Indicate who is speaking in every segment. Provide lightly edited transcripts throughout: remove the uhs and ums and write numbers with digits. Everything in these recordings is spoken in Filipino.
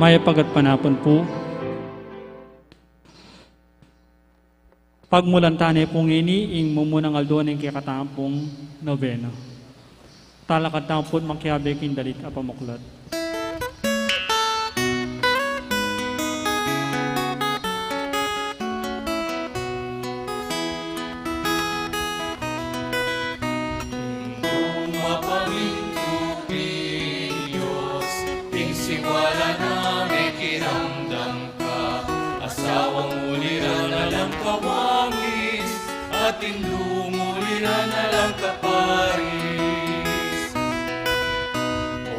Speaker 1: Maya pagat panapon po. Pagmulantane pong ini, ing mumunang aldoan ng kikatampong novena. Talakat tampon makiabe kindalit apamuklat.
Speaker 2: Wala na may kiramdam ka, asawang ulira na lang kawangis, ating lumulira na lang kaparis.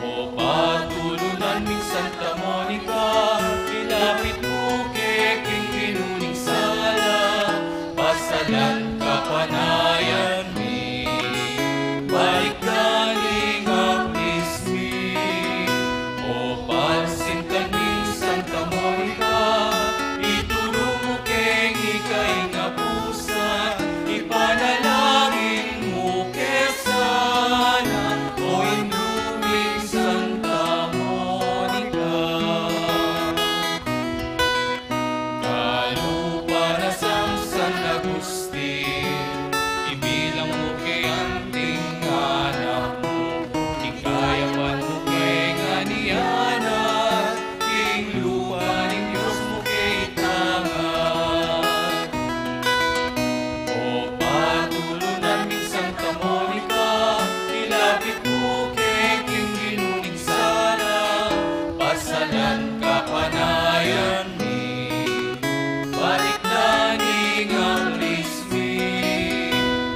Speaker 2: O patulunan ming Santa Monica, ilapit mo keking kinuning sala, pasalan kapanayan mi, balik galing ang ismi. O pansintan min Santa Monica, ituro mo keng ika'y napusa, ipanalangin mo kesana, o inuming Santa Monica. Kalupa na sang San Agustin, ibilang mo kay anting anak mo, ikayapan mo kay Ganiana, king lupa ng Diyos mo kay tangan. O patulunan min Santa Monica, ilapit mo kay king ginuning sala, pasalan kapanayan mi, balik daning ang lismi.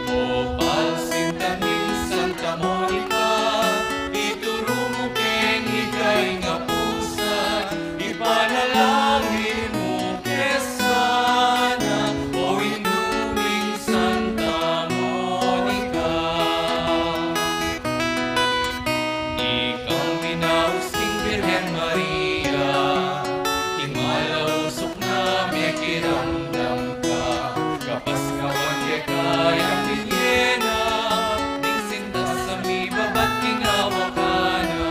Speaker 2: O palsintan min Santa Monica, ituro mo keng ika'y nga pusa, ipanalangin mo kesana, o inuming Santa Monica. Ikang binausing Birhen Maria, himalausok na may kiramdam ka, kapas kawan kay kayang binyena, ning sinta sa mi babat kingawa ka na.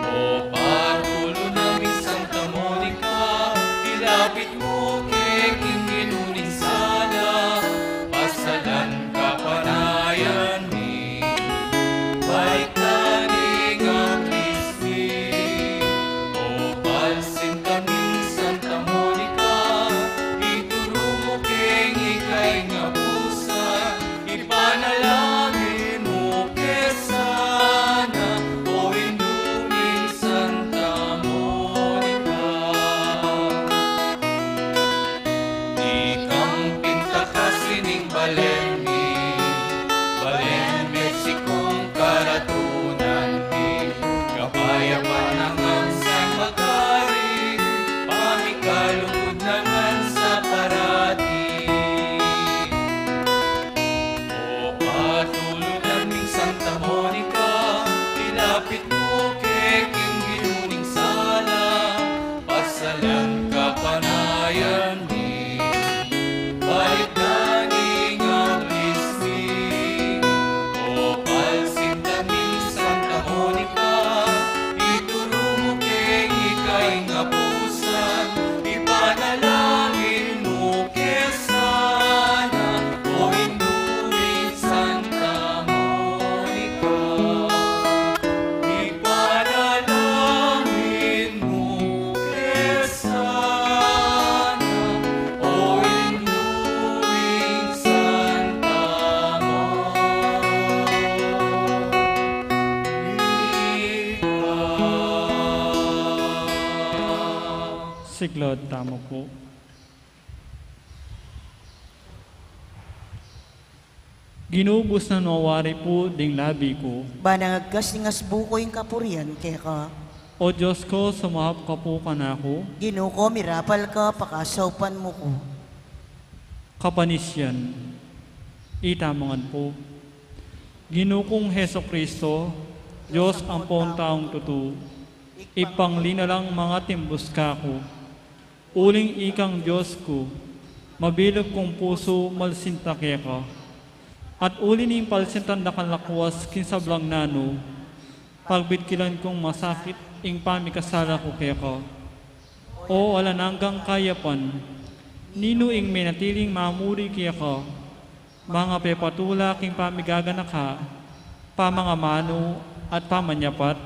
Speaker 2: O patulunan min Santa Monica, ilapit mo keking ginuning sala, pasalan kapanayan mi, balik daning ang lismi. O palsintan min Santa Monica, ituro mo keng ika'y nga pusa, ipanalangin mo kesana, o inuming Santa Monica. Ikang pinta kasining Balen mi, Balen Meksikong karatunan mi, kapayapan nangan sa magari, pamikalugod nangan sa parati. O patulunan min Santa Monica, ilapit mo keking ginuning sala, pasalan kapanayan mi, balik daning ang lismi. O palsintan min Santa Monica, ituro mo keng ika'y nga pusa, ipanalangin mo kesana, o inuming Santa Monica. Ipanalangin mo kesana, o inuming Santa Monica.
Speaker 1: Siglod tamo po. Ginubos na nawari po ding labi ko.
Speaker 3: Banangagkas ni ngas buko yung kapurian kaya ka.
Speaker 1: O Diyos ko, sumahap ka po kanako.
Speaker 3: Ginuko, mirapal ka, pakasawpan mo ko.
Speaker 1: Kapanisyan, itamangan po. Ginukong Heso Kristo, Diyos ang pong taong tutu, ipanglinalang mga timbus kako. Uling ikang Diyos ko, mabilog kong puso malsinta ka. At uli ning palsintan na kalakwas kinsablang nano, pagbitkilan kong masakit ing pamikasala ko keko. O alananggang kayapan, nino ing menatiling mamuri keko, mga pepatula king pamigaganaka, pamangamano at pamanyapat.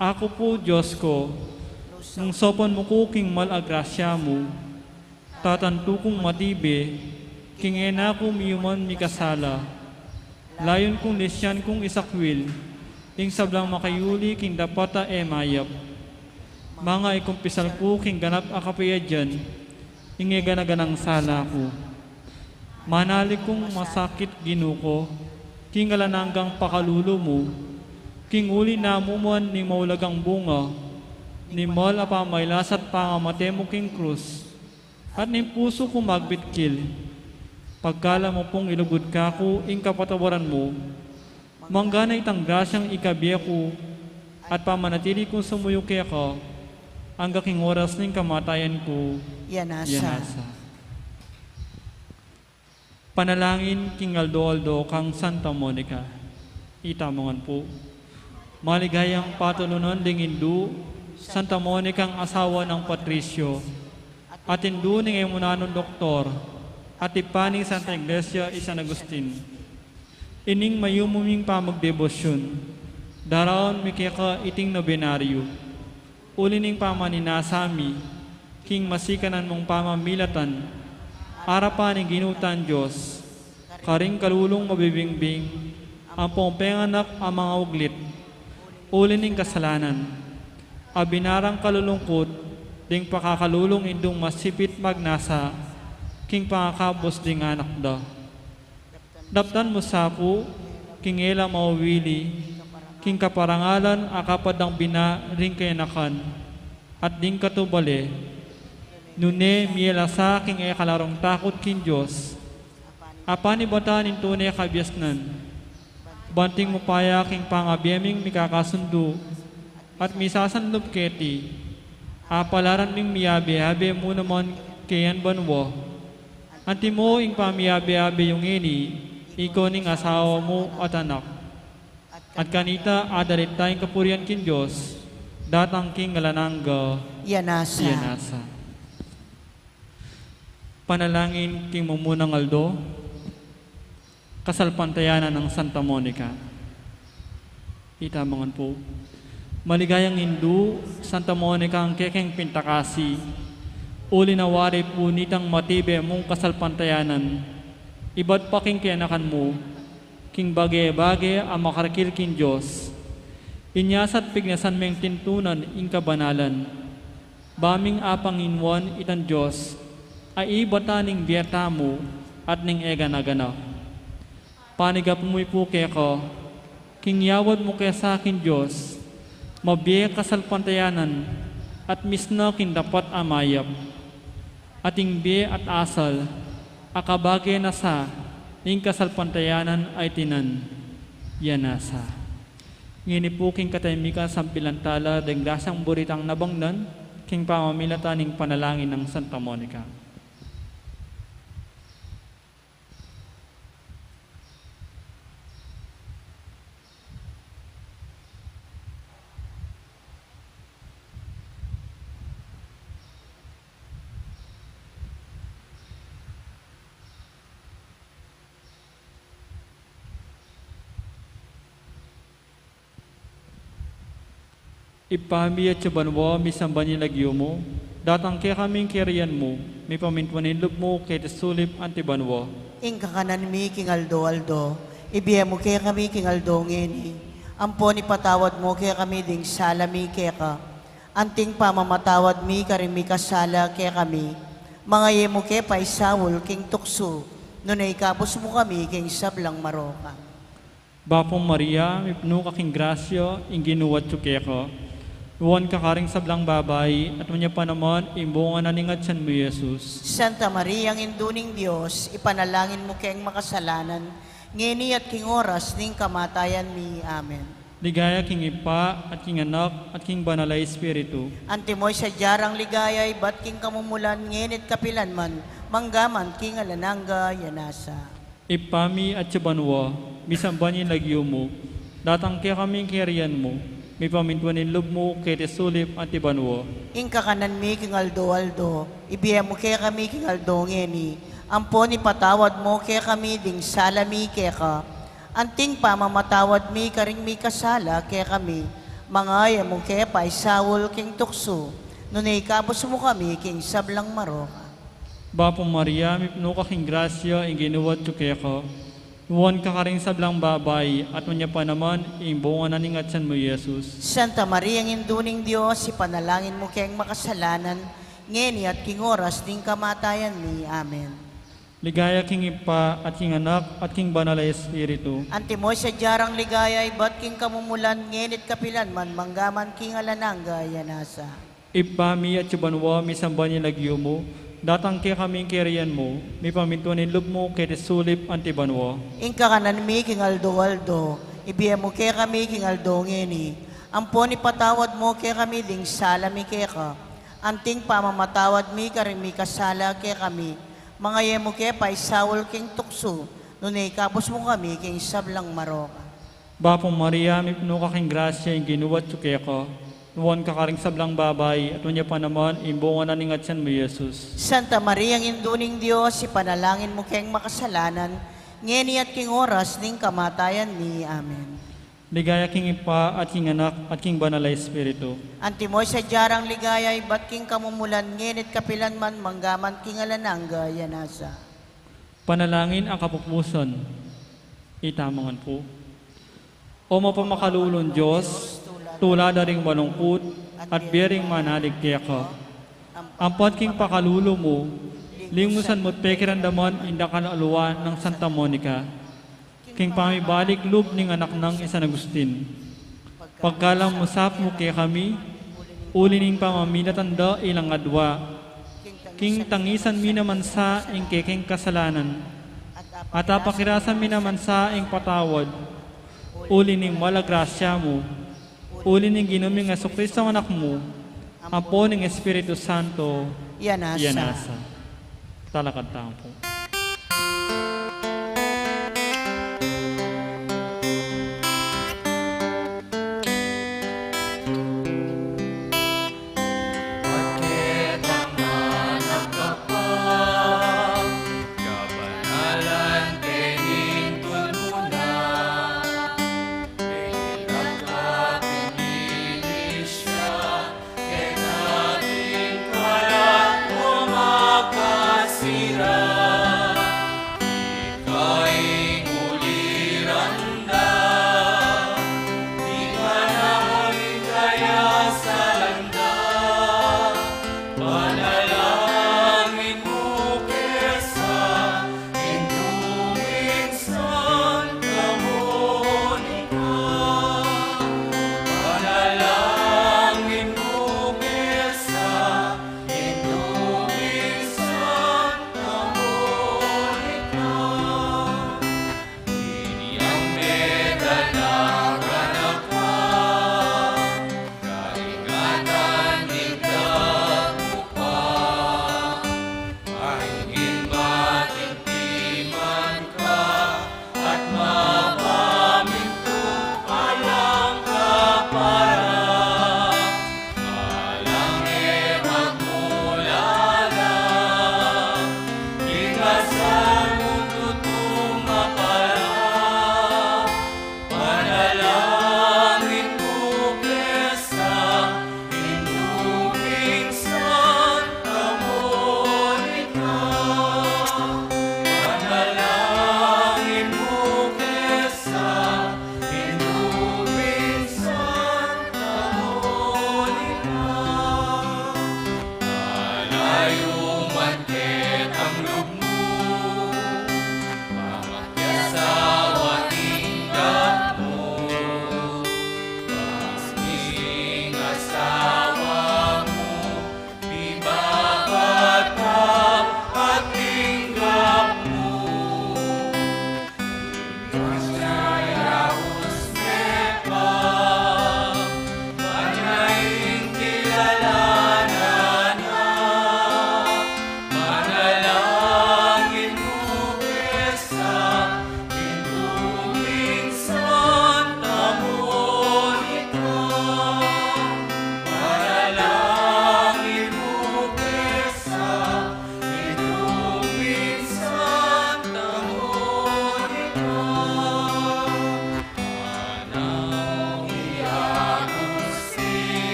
Speaker 1: Ako po, Diyos ko, nung sopan mo ko king malagrasya mo, tatanto kong matibe, king ena ko miyuman mikasala, layon kong lesyan kong isakwil, ing sablang makayuli king dapata mayap. Mga ikumpisal ko king ganap akapaya dyan, ing ganaganang sala ko. Manali kong masakit ginuko, king alananggang pakalulo mo, king uli na mumuan ni maulagang bunga, ni mal apamaylasat pangamate mo king krus, at ni puso ko magbitkil. Pagkala mo pong ilugod ka ko, ing kapatawaran mo, manggana itang grasyang ikabiya ko, at pamanatili kong sumuyo kaya ka, hanggang king oras ning kamatayan ko,
Speaker 3: Yanasa.
Speaker 1: Panalangin king Aldo kang Santa Monica. Itamongan po. Maligayang patulunan ding Hindu, Santa Monica ang asawa ng Patricio, at Hindu ng emunanong doktor, at ipaning Santa Iglesia San Agustin. Ining mayumuming pamagdebosyon, daraon mikika iting nobenaryo, ulining pamaninasami, king masikanan mong pamamilatan, arapan ng ginutan Diyos, karing kalulong mabibingbing, ang pongpenganak ang mga uglit, ulining kasalanan, abinarang kalulungkot, ding pakakalulong indong masipit magnasa, king pangakabos ding anak da. Daptan mo sapo, king ela mawili, king kaparangalan akapadang bina ring kainakan, at ding katubale, nune miela sa king ekalarong takot king Diyos, apanibatan into ne kabiasnan, banting mo paya king pangabiyeming mikakasundo, at misasanlop keti, apalaran ning miyabe-habe mo naman kayan banwo, anti mo ing pamiyabe-habe yung ini, ikaw ning asawa mo at anak. At kanita adalit tayong kapurian kin Diyos, datang king alanangga,
Speaker 3: Yanasa.
Speaker 1: Panalangin king Mumunang Aldo, kasalpantayanan ng Santa Monica. Itamangan po. Maligayang Hindu, Santa Monica ang kekeng pintakasi, uli nawari po nitang matibe mong kasalpantayanan, iba't pa king kinakan mo, king bagay-bagay ang makarakil king Diyos, inyasat pignasan meng tintunan ing kabanalan, baming apang inwan itan Diyos, ay ibata ning biyata mo at ning eganagana. Panigap mo'y po keko, king yawad mo kaya sa akin Diyos, mabiye kasalpantayanan, at misna king dapat amayap, ating biye at asal, akabagay na sa ning kasalpantayanan ay tinan, Yanasa. Ngini po king kataymikan sampilantala deng dasang buritang nabangnan, king pamamilata ning panalangin ng Santa Monica. Ipami at sabanwa, misamba nilagyo mo, datang kaya kaming kiriyan mo, may pamintwanin loob mo, kaya sulip antibanwa.
Speaker 3: Ing kakanan mi king Aldo, ibiya mo kaya kami king Aldo ngini. Ampo ni patawad mo kaya kami ding salami kaya ka. Anting pamamatawad mi karimi kasala kaya kami. Mga ye mo kaya paisawol king tukso, nunay kapos mo kami king sablang maroka.
Speaker 1: Bapong Maria, mipno ka king grasyo, ing ginuwat tsukeko. Iwan ka karing sablang babay, at manya pa naman, imbungan na ningat siyan mo, Jesus.
Speaker 3: Santa Maria, ang induning Diyos, ipanalangin mo kayang makasalanan, ngeni at king oras ning kamatayan mi. Amen.
Speaker 1: Ligaya king Ipa, at king Anak, at king Banalay Espiritu.
Speaker 3: Antimoy sa jarang ligayay, bat king kamumulan, ngenit kapilan man, manggaman king alanangga, Yanasa.
Speaker 1: Ipami at sabanwa, misamba nilagyo mo, datang kaya kaming kiriyan mo, may pamintuanin loob mo kay sulip at ibanwo.
Speaker 3: Ingka kanan mi king aldo, ibiyem mo kaya kami king aldo ngeni. Ampon ipatawad mo kaya kami ding salami kaya ka. Anting pamamatawad mi karing mi kasala kaya kami. Mangaya mo kaya pa isawol king tukso. Nunay kapos mo kami king sablang maroka.
Speaker 1: Bapo Maria, mipno ka king grasya, ing ginuwat kaya ka. Iwan ka karing sablang babay, at unya pa naman, ing bunga na ningatsan mo, Jesus.
Speaker 3: Santa Maria, ang induning Diyos, ipanalangin mo kayang makasalanan, ngeni at king oras ding kamatayan ni. Amen.
Speaker 1: Ligaya king ipa, at king anak, at king banal na espiritu.
Speaker 3: Antimoy sa jarang ligaya, ibat king kamumulan, ngenit kapilan man, manggaman king alananga, yanasa.
Speaker 1: Ipami at subanwa, mi samban niya lagyo mo, datang kaya kaming kiriyan mo, may pamintuanin loob mo kay sulip antibanwa.
Speaker 3: Ingka kanan mi king aldo, ibiyem mo kaya kami king aldo ngeni. Ampon ipatawad mo kaya kami ding salami kaya ka. Anting pamamatawad mi karing mi kasala kaya kami. Mga yemo kaya pa isawol king tukso, nunay kapos mo kami king sablang maroka.
Speaker 1: Bapong Maria, mipno ka king grasya, ing ginuwat kaya ka. Nuwan ka karing sablang babay, at unya pa naman, imbunga na ningatsan mo, Jesus.
Speaker 3: Santa Maria, ang induning Diyos, ipanalangin mo kayang makasalanan, ngeni at king oras ning kamatayan ni. Amen.
Speaker 1: Ligaya king ipa, at king anak, at king banal na espiritu.
Speaker 3: Antimoy sa jarang ligaya, ibat king kamumulan, ngenit kapilan man, manggaman king alananga, yanasa.
Speaker 1: Panalangin ang kapupusan. Itamangan po. O mapamakалulon Diyos, tulad ring malungkot, at biyering manalig kaya ka. Ampot king pakalulo mo, lingusan mo't pekirandaman inda kanaluan ng Santa Monica. King pamibalik loob ning anak ng San Agustin. Pagkalang musap mo kaya kami, ulining pamaminatanda ilang adwa. King tangisan mi naman sa ing keking kasalanan. At apakirasan mi naman sa ing patawad. Ulining malagrasya mo. Ulining ginuming Jesucristo ang anak mo. Apo ng Espiritu Santo.
Speaker 3: Yanasa.
Speaker 1: Yanasa. Talakad tayo po.
Speaker 2: Bakit ang anak ka pa? Kabanalan tinintun mo na. Ihirap ka pinilisya, kaya nating kalat mo makasira.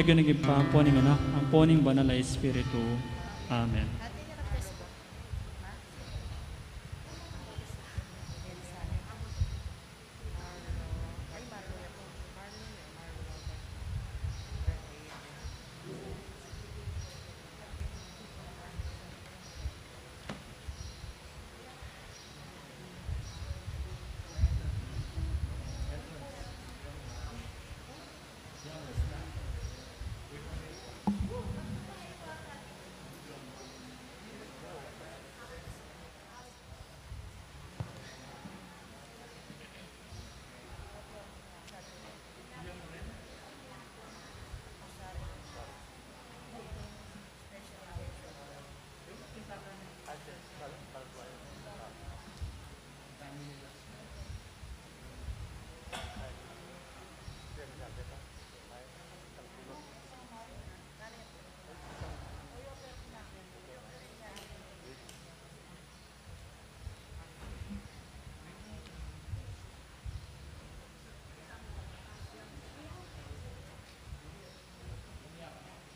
Speaker 1: naginigib pa ang poning anak, ang poning banal na Espiritu. Amen.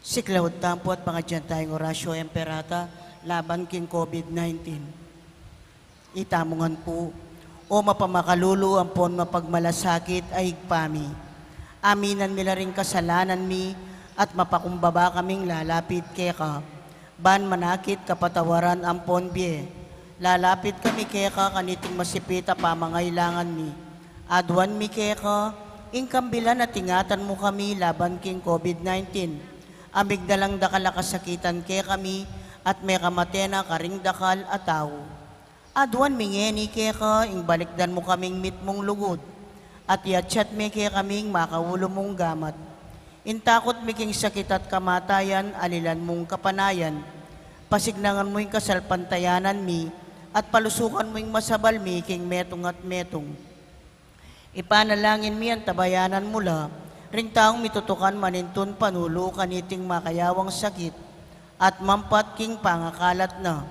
Speaker 3: Siklawod tampo at pangadyan tayong orasyo emperata laban king COVID-19. Itamungan po, o mapamakalulu ang pon mapagmalasakit ay higpami. Aminan mila rin kasalanan mi at mapakumbaba kaming lalapit keka. Ban manakit kapatawaran ang pon bie. Lalapit kami keka kaniting masipita pamangailangan mi. Adwan mi keka, ingkambilan at ingatan mo kami laban king COVID-19. Amig dalang dakal kasakitan ke kami at may kamatena karing dakal ataw. Adwan mingeni ke ka, ing balikdan mo kaming mit mong lugod. At yatsyat me ke kaming makawulo mong gamat. Intakot miking sakit at kamatayan, alilan mong kapanayan. Pasignangan mo yung kasalpantayanan mi, at palusukan mo yung masabal mi, king metong at metong. Ipanalangin mi ang tabayanan mula, ring taong mitutukan manintun panulo kaniting makayawang sakit at mampat king pangakalat na.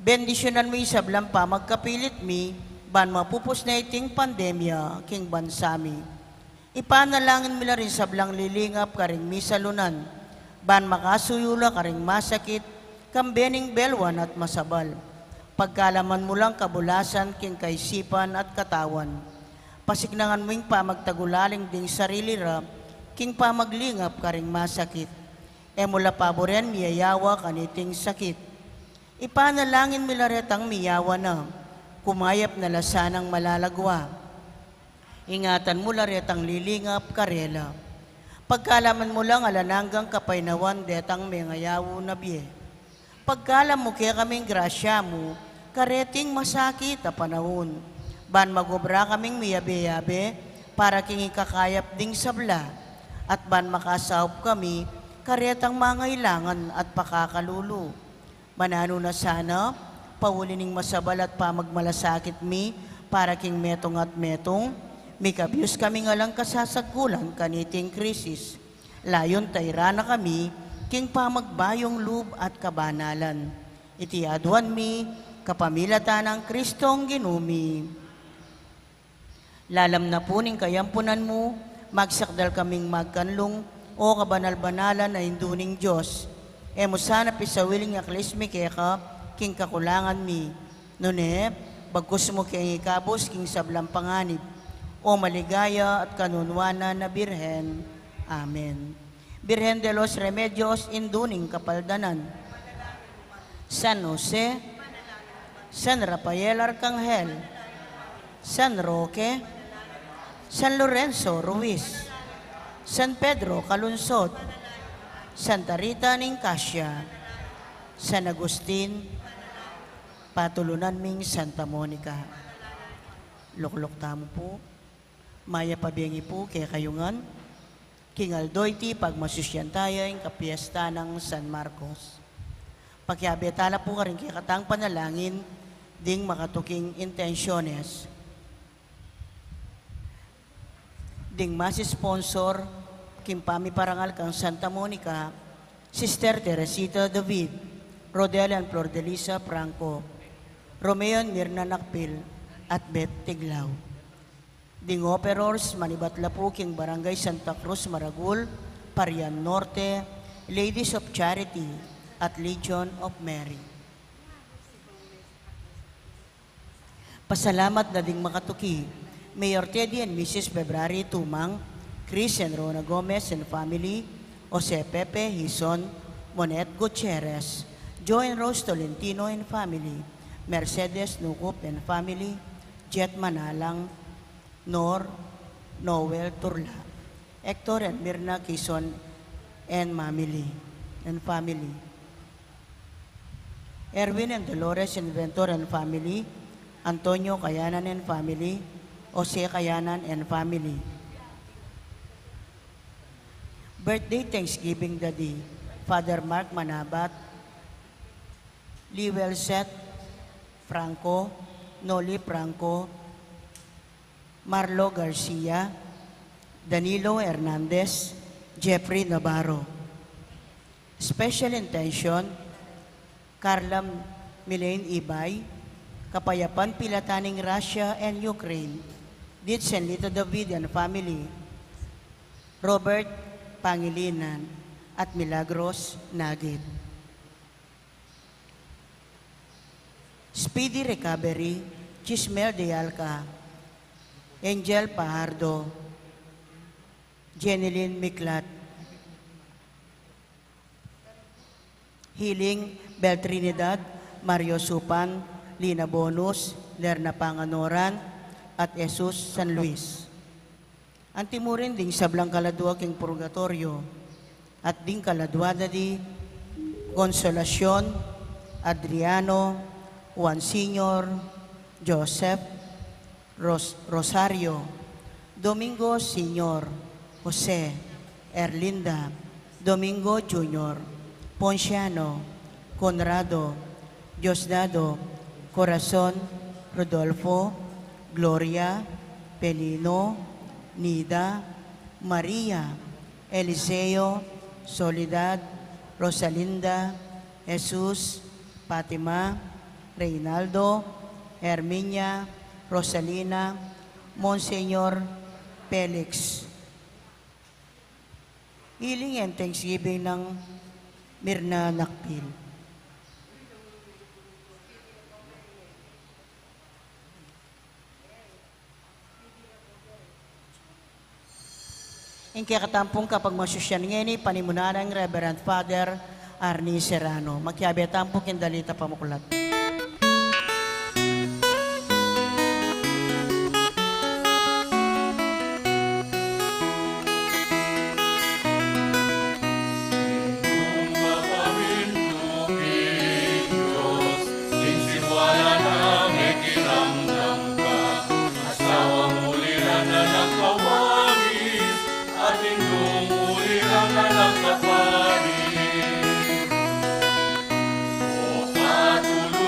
Speaker 3: Bendisyonan mo isablang pa magkapilit mi, ban mapupos na iting pandemya king bansami. Ipanalangin mila rin sablang lilingap karing mi salunan, ban makasuyula karing masakit, kambening belwan at masabal. Pagkalaman mo lang kabulasan king kaisipan at katawan. Pasignangan mo yung pamagtagulaling ding sarili ra, king pamaglingap karing masakit. E mula paboren miyayawa kaniting sakit. Ipanalangin milaretang miyawa na, kumayap na lasanang malalagwa. Ingatan mo laretang lilingap karela. Pagkalaman mo lang alananggang kapainawan detang mengayawo na biye. Pagkalam mo kaya kaming grasya mo, kareting masakit a panahon. Ban magobra kaming miyabe-yabe para king ikakayap ding sabla at ban makasahop kami karetang mangailangan at pakakalulu. Manano na sana, paulining masabal at pamagmalasakit mi para king metong at metong, mikabyus kami nga lang kasasagulan kaniting krisis. Layon tayra na kami, king pamagbayong lub at kabanalan. Iti adwan mi, kapamilatan ng Kristong ginumi. Lalam na puning kayampunan mo, magsakdal kaming magkanlong, o kabanal-banalan na induning Diyos. E mo sana pisawiling aklismi keka, king kakulangan mi. Nune, bagkus mo king ikabos, king sablang panganib. O maligaya at kanunwana na Birhen. Amen. Birhen de los Remedios, induning kapaldanan. San Jose, San Rafael Arcangel, San Roque, San Lorenzo Ruiz, San Pedro Calunsod, Santa Rita Nincassia, San Agustin, patulunan ming Santa Monica. Luklok tamo po, maya pabiyangi po kay kayungan, kingaldoy ti pagmasusyan tayo ang kapiesta ng San Marcos. Pakiabetala po ka rin kay katang panalangin, ding makatuking intensyones. Ding masi-sponsor, kimpami parangal kang Santa Monica, Sister Teresita David, Rodel and Flor de Lisa Franco, Romeo Mirna Nakpil, at Beth Tiglao. Ding operors, manibatla po king Barangay Santa Cruz, Maragul, Parian Norte, Ladies of Charity, at Legion of Mary. Pasalamat na ding makatuki, Mayor Teddy and Mrs. February Tumang, Chris and Rona Gomez and family, Jose Pepe Hison, Monet Gutierrez, Joe and Rose Tolentino and family, Mercedes Nukup and family, Jet Manalang, Nor, Noel Turla, Hector and Mirna Quezon and family, Erwin and Dolores Inventor and family, Antonio Kayanan and family, Jose Kayanan and family. Birthday Thanksgiving Daddy, Father Mark Manabat, Liwel Seth Franco, Noli Franco, Marlo Garcia, Danilo Hernandez, Jeffrey Navarro. Special intention, Carla Milaine Ibay, Kapayapan Pilataning Russia and Ukraine, Ditz and Lito David and family, Robert Pangilinan, at Milagros Nagit. Speedy recovery, Chismel de Alca, Angel Pahardo, Jeneline Miklat, Healing Bel Trinidad, Mario Supan, Lina Bonus, Lerna Panganoran, at Jesus San Luis. Antimurin ding sablang kaladwa king purgatorio, at ding kaladwada di Consolacion, Adriano, Juan Senior, Joseph, Rosario, Domingo Senior, Jose, Erlinda, Domingo Junior, Ponciano, Conrado, Diosdado, Corazon, Rodolfo, Gloria, Pelino, Nida, Maria, Eliseo, Soledad, Rosalinda, Jesus, Fatima, Reynaldo, Herminia, Rosalina, Monseñor Felix. Healing and Thanksgiving ng Mirna Nakpil. Ang kakatampong kapag masusyan ngeni, panimunan ng Reverend Father Arnie Serrano. Magkiabetampong kindalita pamukulat.
Speaker 2: Patuloy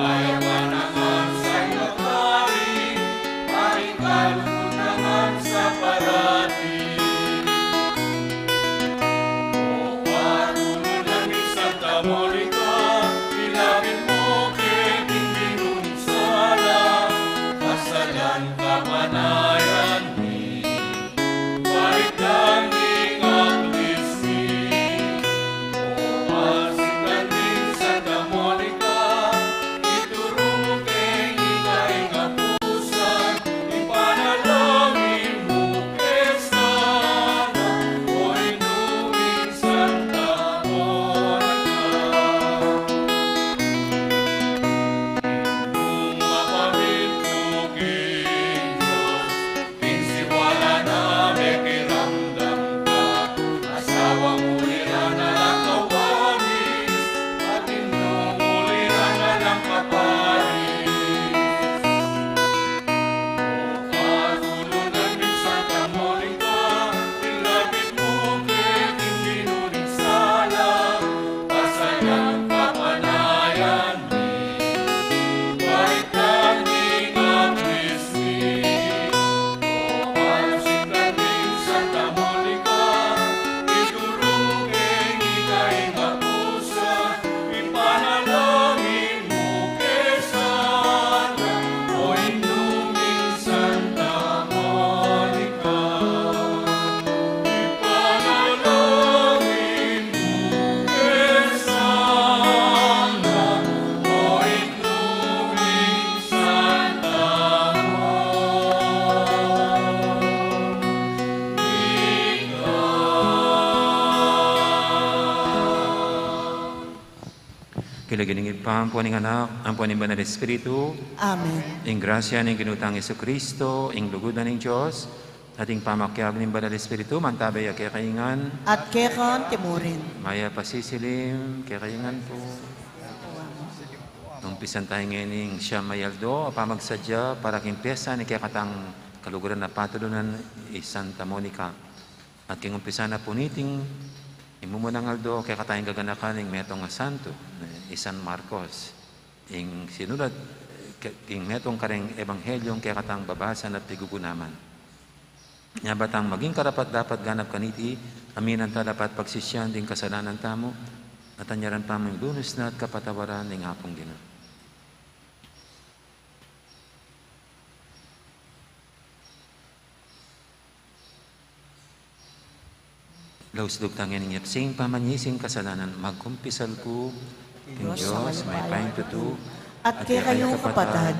Speaker 2: kaya pa naman sa'y magpari, pakikalugod naman sa parati. O patuloy namin Santa Monica, ilapit mo kay Pindinong Sala, kasalan kapanayan ni, balik langing ang Kristi. O asikanding Santa Monica, ituro mo kay ika'y kapusan, ipanalangin mo kay Sana, o inuming Santa Monica. Kung mapabit mo kay Diyos, pinsiwala na may kiramdam ka, asawa mo nila na lang kawamis, at inumuli na lang kaparis. O katulunan din Santa Monica, ilapit mo kay Pindinong Sala, kasalan kapanayan ni, balik langing ang Kristi. O asikanding Santa Monica, ituro mo kay ika'y kapusan, ipanalangin mo kay Sana, o inuming Santa Monica. Ipanalangin mo kay Sana, o inuming Santa
Speaker 4: Kilaginingid pa ang puning anak, ang puning banal Espiritu,
Speaker 3: Amen.
Speaker 4: ing grasya ng ginutang Iso Kristo, ing lugudan ng Diyos, ating pamakyag ng banal Espiritu, mantabay kaya kaingan,
Speaker 3: At kekan timurin.
Speaker 4: maya pasisilim, kaya kaingan po. Nung pisan tayo ngayon siya mayaldo, pamagsadya para king piyesa ni kaya katang kaluguran na patulunan Santa Monica. At king umpisa na puniting imumunang aldo kaya katayang gaganakan ng metong nga santo, San Marcos. Ing sinulat, king metong kareng ebanghelyong kaya katang babasan at tigugunaman. Nga batang maging karapat dapat ganap kaniti, aminan ta dapat pagsisyan ding kasalanan tamo, at anyaran pa mong lunos na at kapatawaran ng apong Ginoo. Lausdog tangin ng yapsing pamanyising kasalanan, magkumpisal ko, King Diyos, may pahintutu,
Speaker 3: At kay kayong kapatad,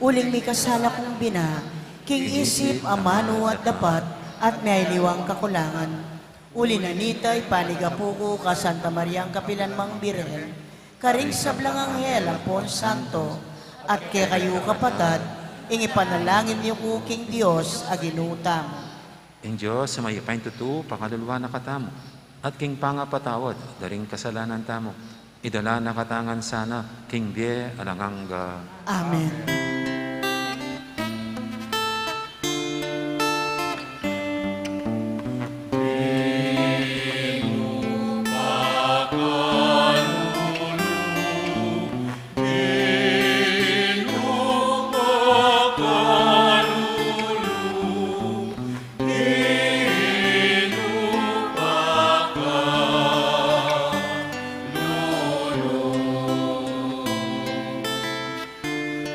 Speaker 3: uling may kasala kong bina, king isip, amano at dapat, at may liwang kakulangan. Uli na nitay, panigapuko ka Santa Maria ang kapilan mang birel, karing sablang anghel ang pon santo, at kay kayo kapatad, ing ipanalangin niyo ko king Diyos aginutam.
Speaker 4: King Diyos, sa may pahintutu, pakaluluwa na katamo, at king pangapatawad, daring kasalanan tamo, idala na katangan sana, king Bie alangangga.
Speaker 3: Amen.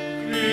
Speaker 2: Kristo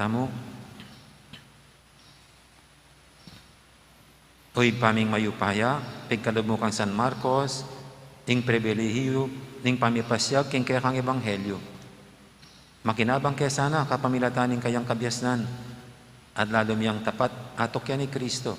Speaker 4: tamo. Oy paming mayupaya, pagkalubmo kang San Marcos, ing pribilehiyo, ning pamipasyag, king kaya kang ebanghelyo. Makinabang kaya sana kapamilataning kayang kabyasnan, at lalo miyang tapat atok yan ni Kristo.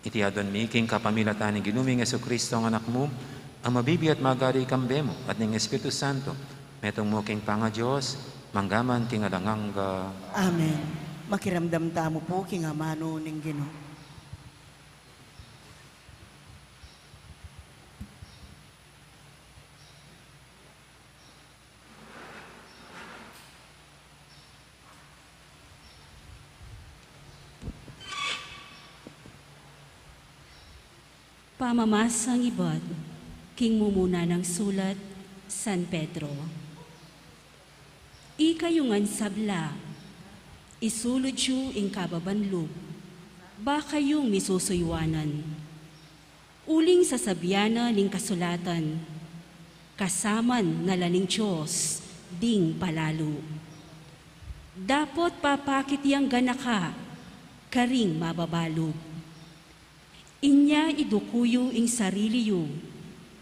Speaker 4: Itiyadon mi, king kapamilataning ginuming Yesu Kristo ang anak mo, ang mabibi at magari kambemo, at ning Espiritu Santo, metong mo king panga Diyos, manggaman king alanganga.
Speaker 3: Amen. Makiramdam tamo po king amano ning Ginoo.
Speaker 5: Pamamasang ibad, king mumuna ng sulat, San Pedro. Ikayungan sabla, isulod yu ing kababanlog, baka yung misusuywanan. Uling sasabyana ning kasulatan, kasaman nalaning Diyos, ding palalo. Dapot papakit yang ganaka, karing mababalog. Inya idukuyo ing sarili yu,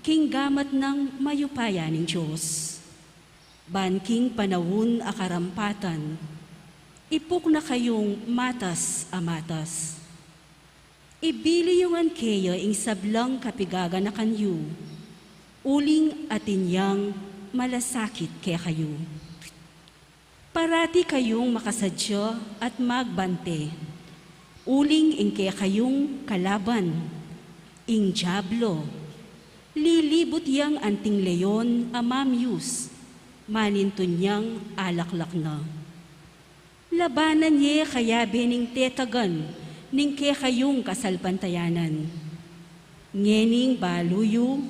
Speaker 5: king gamat ng mayupaya ning Diyos. Banking panawon akarampatan, ipuk na kayong matas amatas. Ibili yung ankeya ing sablang kapigaganakan yu, uling atinyang malasakit kaya kayo. Parati kayong makasadya at magbante, uling ingke kayong kalaban, ing diablo, lilibot yang anting leon amamyus, manintun niyang alaklak na. Labanan niya kaya bening tetagan, ning ke kayong kasalpantayanan. Ngening baluyo,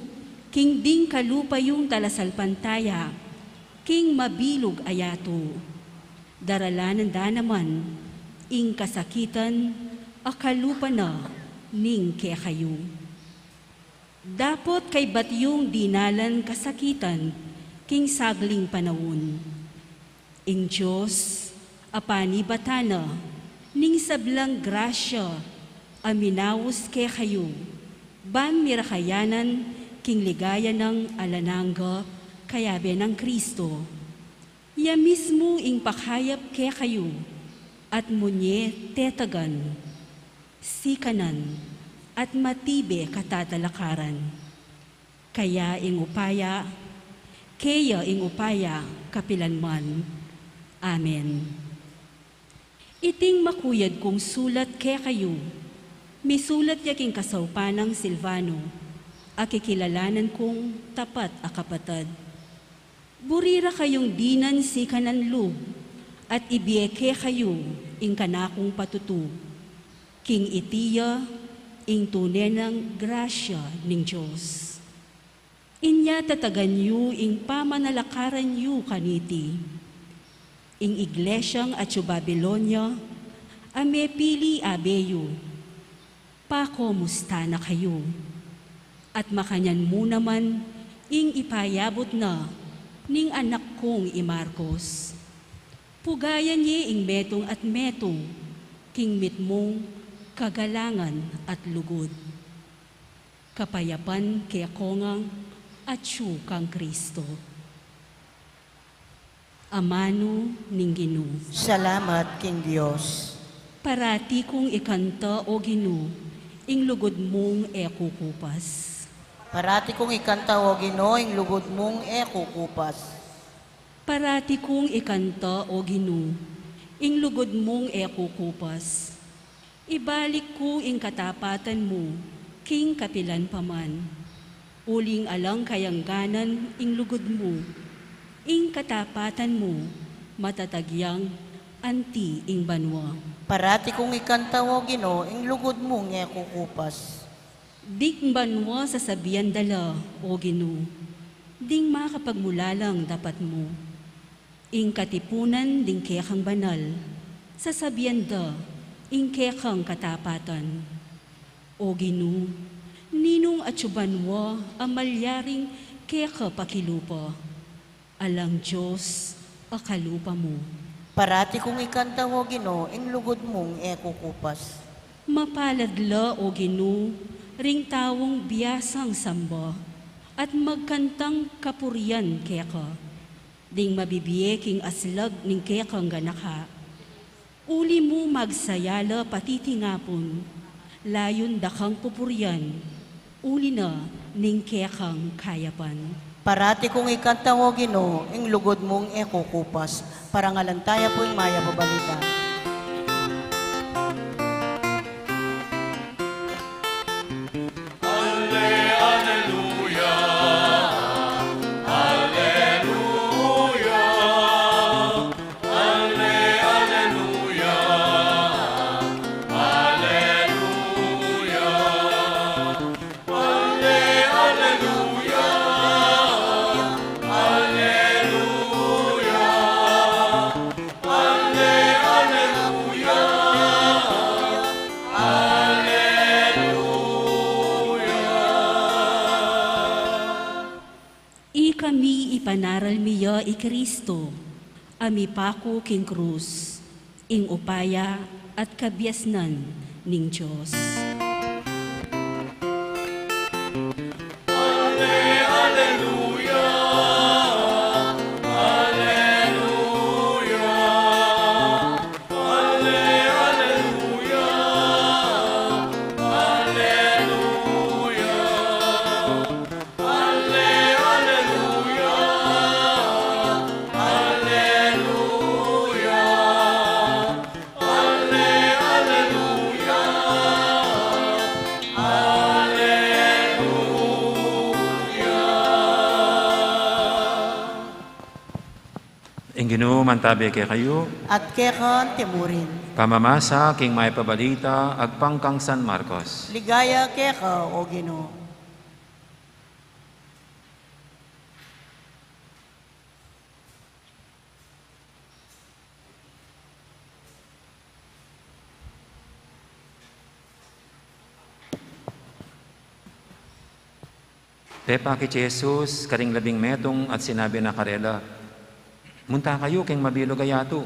Speaker 5: king ding kalupa yung talasalpantaya, king mabilog ayato. Daralanan da naman, ing kasakitan, akalupa na, ning kaya kayo. Dapot kay batyong dinalan kasakitan, king sagling panawon. Ing Diyos, apani batana, ning sablang grasya, aminawos kaya kayo, ban mirakayanan, king ligaya ng alananga, kayabe ng Kristo. Ya mismo ing pakayap kaya kayo, at munye tetagan, sikanan, at matibe katatalakaran. Kaya ing upaya, kaya ing upaya kapilanman. Amen. Iting makuyad kong sulat kaya kayo, misulat yaking kasawpanang Silvano, akikilalanan kong tapat akapatad. Burira kayong dinan sikanan lub, at ibiyeke kayo ing kanakong patutu, king itiya ing tunenang grasya ning Diyos. Inya tatagan yu ing pamanalakaran yu kaniti, ing iglesyang at yu Babilonia, ame pili abeyo, pako musta na kayo, at makanyan mo naman ing ipayabot na ning anak kong imarcos. Pugayan niya ing metong at metong, king mitmong kagalangan at lugod. Kapayapan kaya kongang at siyo kang Kristo. Amano ning Ginoo.
Speaker 3: Salamat, King Diyos.
Speaker 5: Parati kong ikanta o Ginoo, ing lugod mong ekukupas.
Speaker 3: Parati kong ikanta o Ginoo, ing lugod mong ekukupas.
Speaker 5: Parati kong ikanta o Ginoo, ing lugod mong ekukupas. Ibalik ko ing katapatan mo, king kapilan paman. Uling alang kayangganan ing lugod mo, ing katapatan mo, matatagyang anti ing banwa.
Speaker 3: Parati kong ikanta o Ginoo, ing lugod mong ekukupas.
Speaker 5: Dik banwa sa sabiyan dala, o Ginoo, ding makapagmulalang dapat mo. Ing katipunan ding kekang banal, sasabihan da, ing kekang katapatan. O Ginoo, ninong at subanwa ang malyaring keka pakilupa, alang Diyos akalupa mo.
Speaker 3: Parati kong ikanta o Ginoo, ing lugod mong ekukupas.
Speaker 5: Mapaladla o Ginu, ring tawong biyasang samba, at magkantang kapurian keka. Ding mabibiye king aslag ning kekang ganaka. Uli mo magsayala patitingapon, layon dakang pupurian, uli na ning kekang kayapan.
Speaker 3: Parati kong ikanta o Ginoo, ing lugod mong ekukupas. Parangalantaya po yung maya babalita.
Speaker 5: Kami ipanaral miya i Kristo, ami pako king krus, ing upaya at kabiasnan ning Diyos.
Speaker 4: Ginoo mantabi kay kayo,
Speaker 3: At kekan timurin.
Speaker 4: pamamasa king may pabalita, agpangkang San Marcos.
Speaker 3: Ligaya keka o Ginoo.
Speaker 4: Tepa kay Jesus, karing labing metong at sinabi na karela, munta kayo king mabilo gayato,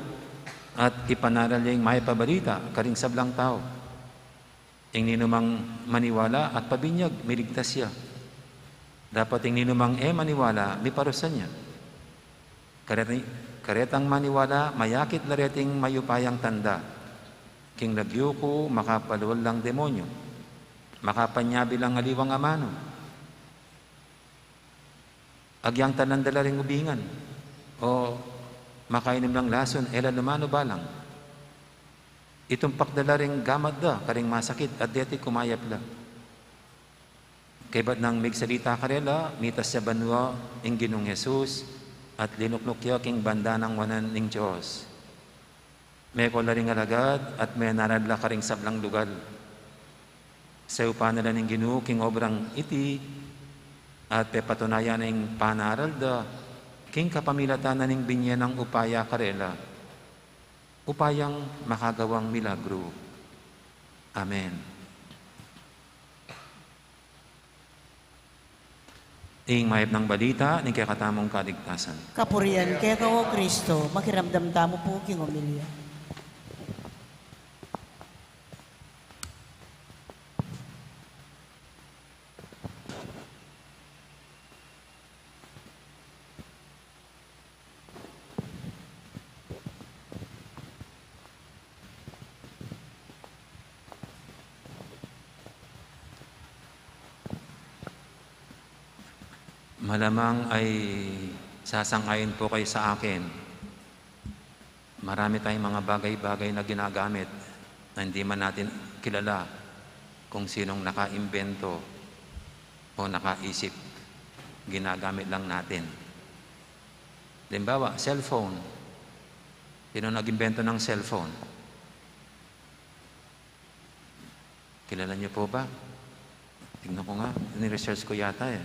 Speaker 4: at ipanaral yung may pabalita, karing sablang tao. Ing ninumang maniwala at pabinyag, miligtas siya. Dapat ing ninumang maniwala, miparusan niya. Karetang maniwala, mayakit lareting mayupayang tanda. King lagyo ko, makapaluwal lang demonyo. Makapanyabi lang aliwang amano. Agyang tanan dala ring ubingan. O makainim lang lason, ela lumano balang. Itong pakdala ring gamad da, karing masakit, at deti kumayap la. Kay ba't nang migsalita karela, mitas sa banwa, ing Ginong Jesus, at linuklukyo king banda ng wanan ning Diyos. May ko ring alagad, at may naradla karing sablang lugal. Sa upanala ning Ginoo, king obrang iti, at pepatunayan ning panaral da, king kapamilatan na ning binyan ng upaya karela, upayang makagawang milagro. Amen. Ing mayap ng balita, ning kakatamong kaligtasan.
Speaker 3: Kapurian keka o Kristo, makiramdam tamo po king umilya.
Speaker 4: Malamang ay sasang-ayon po kayo sa akin. Marami tayong mga bagay-bagay na ginagamit na hindi man natin kilala kung sinong nakaimbento o nakaisip. Ginagamit lang natin. Halimbawa, cellphone. Sino nag-imbento ng cellphone? Kilala niyo po ba? Tignan ko nga, ni-research ko yata eh.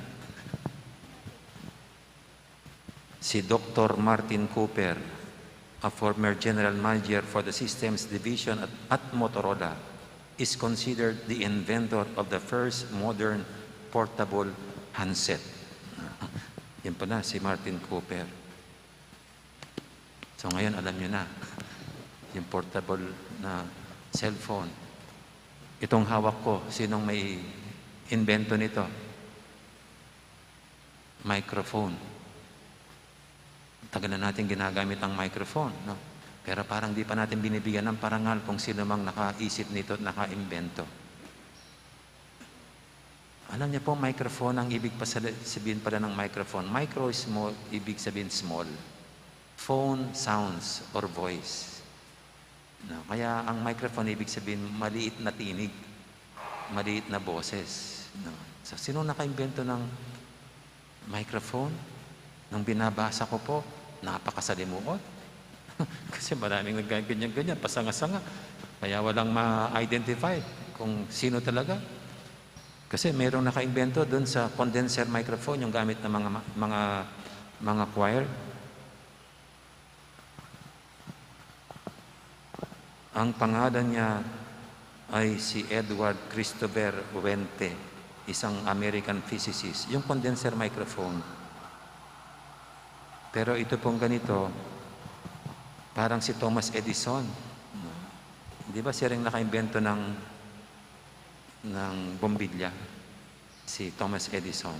Speaker 4: Si Dr. Martin Cooper, a former general manager for the Systems Division at Motorola, is considered the inventor of the first modern portable handset. Yan pala, si Martin Cooper. So ngayon, alam nyo na, yung portable na cellphone. Itong hawak ko, sinong may invento nito? Microphone. Tagal na natin ginagamit ang microphone, no? Pero parang di pa natin binibigyan ng parangal kung sino mang nakaisip nito at nakaimbento. Alam niyo po, microphone, ang ibig pa sabihin pala ng microphone. Micro is small, ibig sabihin small. Phone, sounds, or voice. No, kaya ang microphone, ibig sabihin, maliit na tinig. Maliit na boses. No. So, sino nakaimbento ng microphone? Nung binabasa ko po, napakasalimuot. Kasi maraming nagganyan-ganyan, pasanga-sanga. Kaya walang ma-identify kung sino talaga. Kasi mayroong nakaimbento doon sa condenser microphone, yung gamit ng mga choir. Ang pangalan niya ay si Edward Christopher Wente, isang American physicist. Yung condenser microphone. Pero ito pong ganito, parang si Thomas Edison. Di ba siya rin nakaimbento ng bombilya, si Thomas Edison.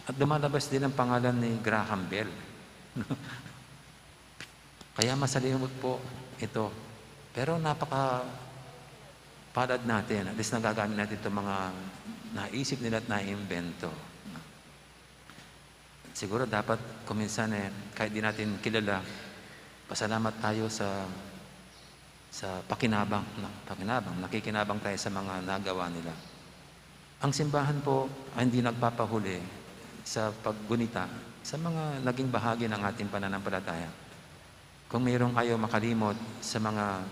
Speaker 4: At lumalabas din ang pangalan ni Graham Bell. Kaya masalimot po ito. Pero napaka-palad natin. At least nagagamit natin itong mga naisip nila at naimbento. Siguro dapat kuminsan kahit di natin kilala, pasalamat tayo sa pakinabang, nakikinabang tayo sa mga nagawa nila. Ang simbahan po ay hindi nagpapahuli sa paggunita sa mga naging bahagi ng ating pananampalataya. Kung mayroong ayaw makalimot sa mga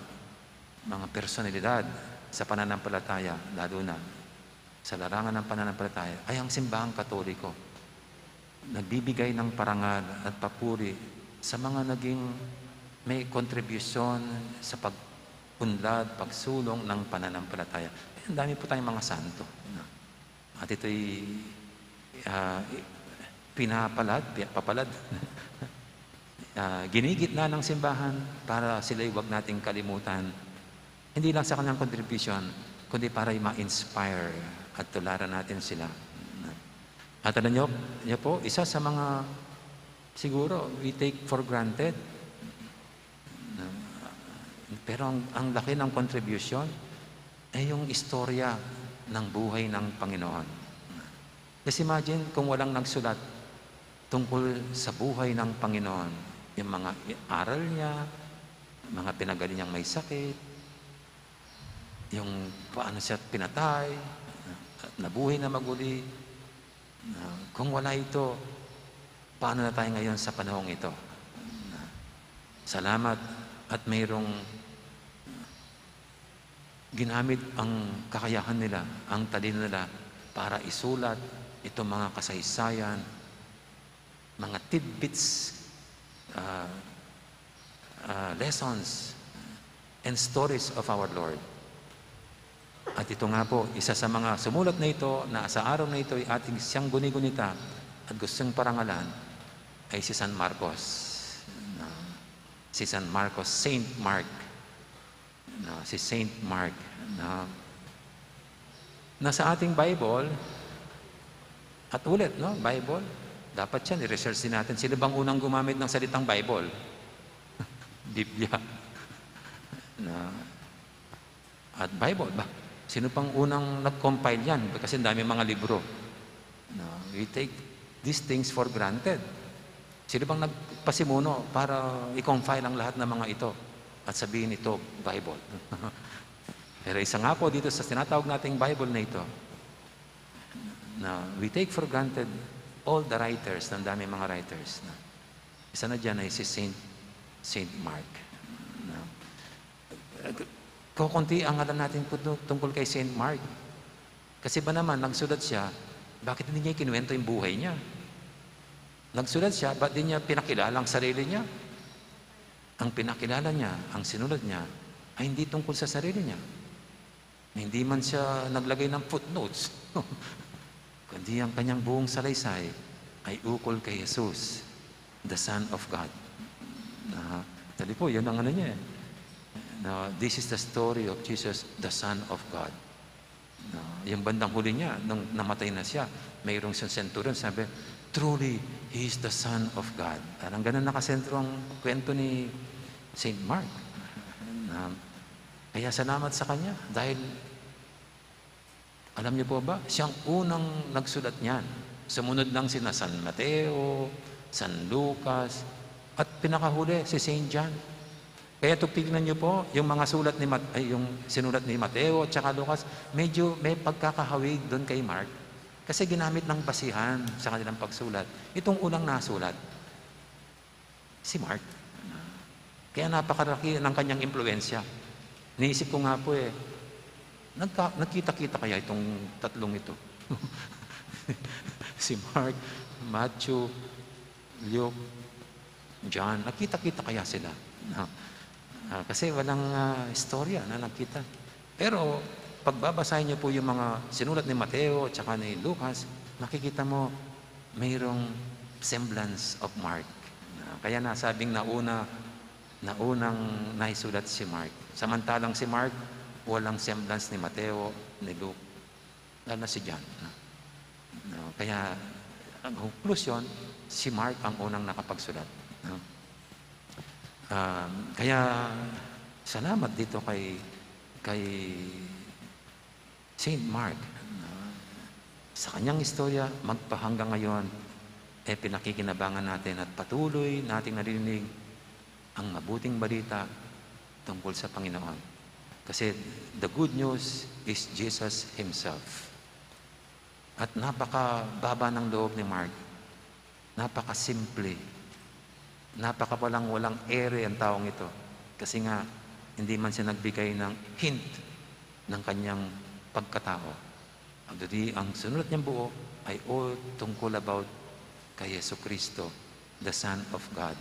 Speaker 4: personalidad sa pananampalataya, lalo na sa larangan ng pananampalataya, ay ang simbahang Katoliko. Nagbibigay ng parangal at papuri sa mga naging may kontribusyon sa pagpunlad, pagsulong ng pananampalataya. Ang dami po tayong mga santo. At ito'y papalad. Ginigit na ng simbahan para sila'y huwag nating kalimutan. Hindi lang sa kanilang contribution, kundi para ma-inspire at tularan natin sila. At alam niyo po, isa sa mga siguro we take for granted, pero ang laki ng contribution ay yung istorya ng buhay ng Panginoon. Just imagine kung walang nagsulat tungkol sa buhay ng Panginoon, yung mga aral niya, mga pinagaling niyang may sakit, yung paano siya pinatay, nabuhay na maguli. Kung wala ito, paano na tayo ngayon sa panahong ito? Salamat at mayroong ginamit ang kakayahan nila, ang talino nila para isulat itong mga kasaysayan, mga tidbits, lessons, and stories of our Lord. At ito nga po, isa sa mga sumulat na ito, na sa araw na ito ay ating siyang guni-gunita at gustong parangalan, ay si San Marcos. Si San Marcos, Saint Mark. Si Saint Mark. Nasa ating Bible, at ulit, Bible, dapat yan, i-research din natin. Sino bang unang gumamit ng salitang Bible? Biblia. At Bible ba? Sino pang unang nag-compile yan? Kasi dami mga libro. We take these things for granted. Sino bang nagpasimuno para i-compile ang lahat ng mga ito at sabihin ito, Bible? Pero isa nga po dito sa tinatawag nating Bible na ito, na we take for granted all the writers, ng dami mga writers. Isa na dyan ay si Saint Mark. Kukunti ang alam natin tungkol kay Saint Mark. Kasi ba naman, nagsulat siya, bakit hindi niya kinuwento yung buhay niya? Nagsulat siya, ba't di niya pinakilala ang sarili niya? Ang pinakilala niya, ang sinulat niya, ay hindi tungkol sa sarili niya. Hindi man siya naglagay ng footnotes. Kundi ang kanyang buong salaysay ay ukol kay Jesus, the Son of God. Actually po, yun ang ano niya eh. Now, this is the story of Jesus, the Son of God. Yung bandang huli niya, nung namatay na siya, mayroong siyang centurion, sabi, truly, He is the Son of God. Parang ganun nakasentro ang kwento ni Saint Mark. Kaya salamat sa kanya, dahil, alam niyo po ba, siyang unang nagsulat niyan. Sumunod lang sina San Mateo, San Lucas, at pinakahuli si Saint John. Kaya tignan niyo po, yung mga sulat ni yung sinulat ni Mateo at saka Lucas, medyo may pagkakahawig doon kay Mark. Kasi ginamit ng basihan sa kanilang pagsulat. Itong unang nasulat, si Mark. Kaya napakaraki ng kanyang impluensya. Niisip ko nga po nagkita-kita kaya itong tatlong ito. Si Mark, Matthew, Luke, John, nakita-kita kaya sila. Kasi walang istorya na nakita. Pero pagbabasahin niyo po yung mga sinulat ni Mateo at saka ni Lucas, nakikita mo mayroong semblance of Mark. Kaya nasabing naunang naisulat si Mark. Samantalang si Mark, walang semblance ni Mateo, ni Luke, lalo na si John. Kaya ang conclusion, si Mark ang unang nakapagsulat. Kaya salamat dito kay Saint Mark. Sa kanyang istorya, magpahanggang ngayon, pinakikinabangan natin at patuloy nating narinig ang mabuting balita tungkol sa Panginoon. Kasi the good news is Jesus Himself. At napakababa ng loob ni Mark. Napakasimple. Walang ere ang taong ito. Kasi nga, hindi man siya nagbigay ng hint ng kanyang pagkatao. Ang sunulat niyang buo ay all tungkol about kay Yesu Kristo, the Son of God.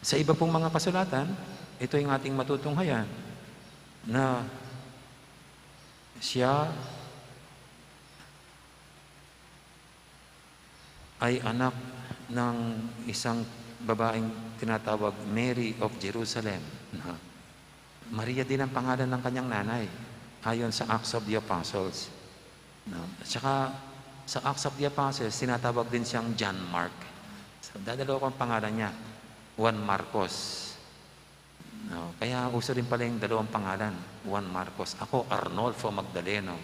Speaker 4: Sa iba pong mga kasulatan, ito yung ating matutunghayan na siya ay anak ng isang babaeng tinatawag Mary of Jerusalem. Maria din ang pangalan ng kanyang nanay, ayon sa Acts of the Apostles. At saka sa Acts of the Apostles, tinatawag din siyang John Mark. So, dadalawa ko ang pangalan niya, Juan Marcos. Kaya uso rin pala yung dalawang pangalan, Juan Marcos. Ako, Arnolfo Magdaleno.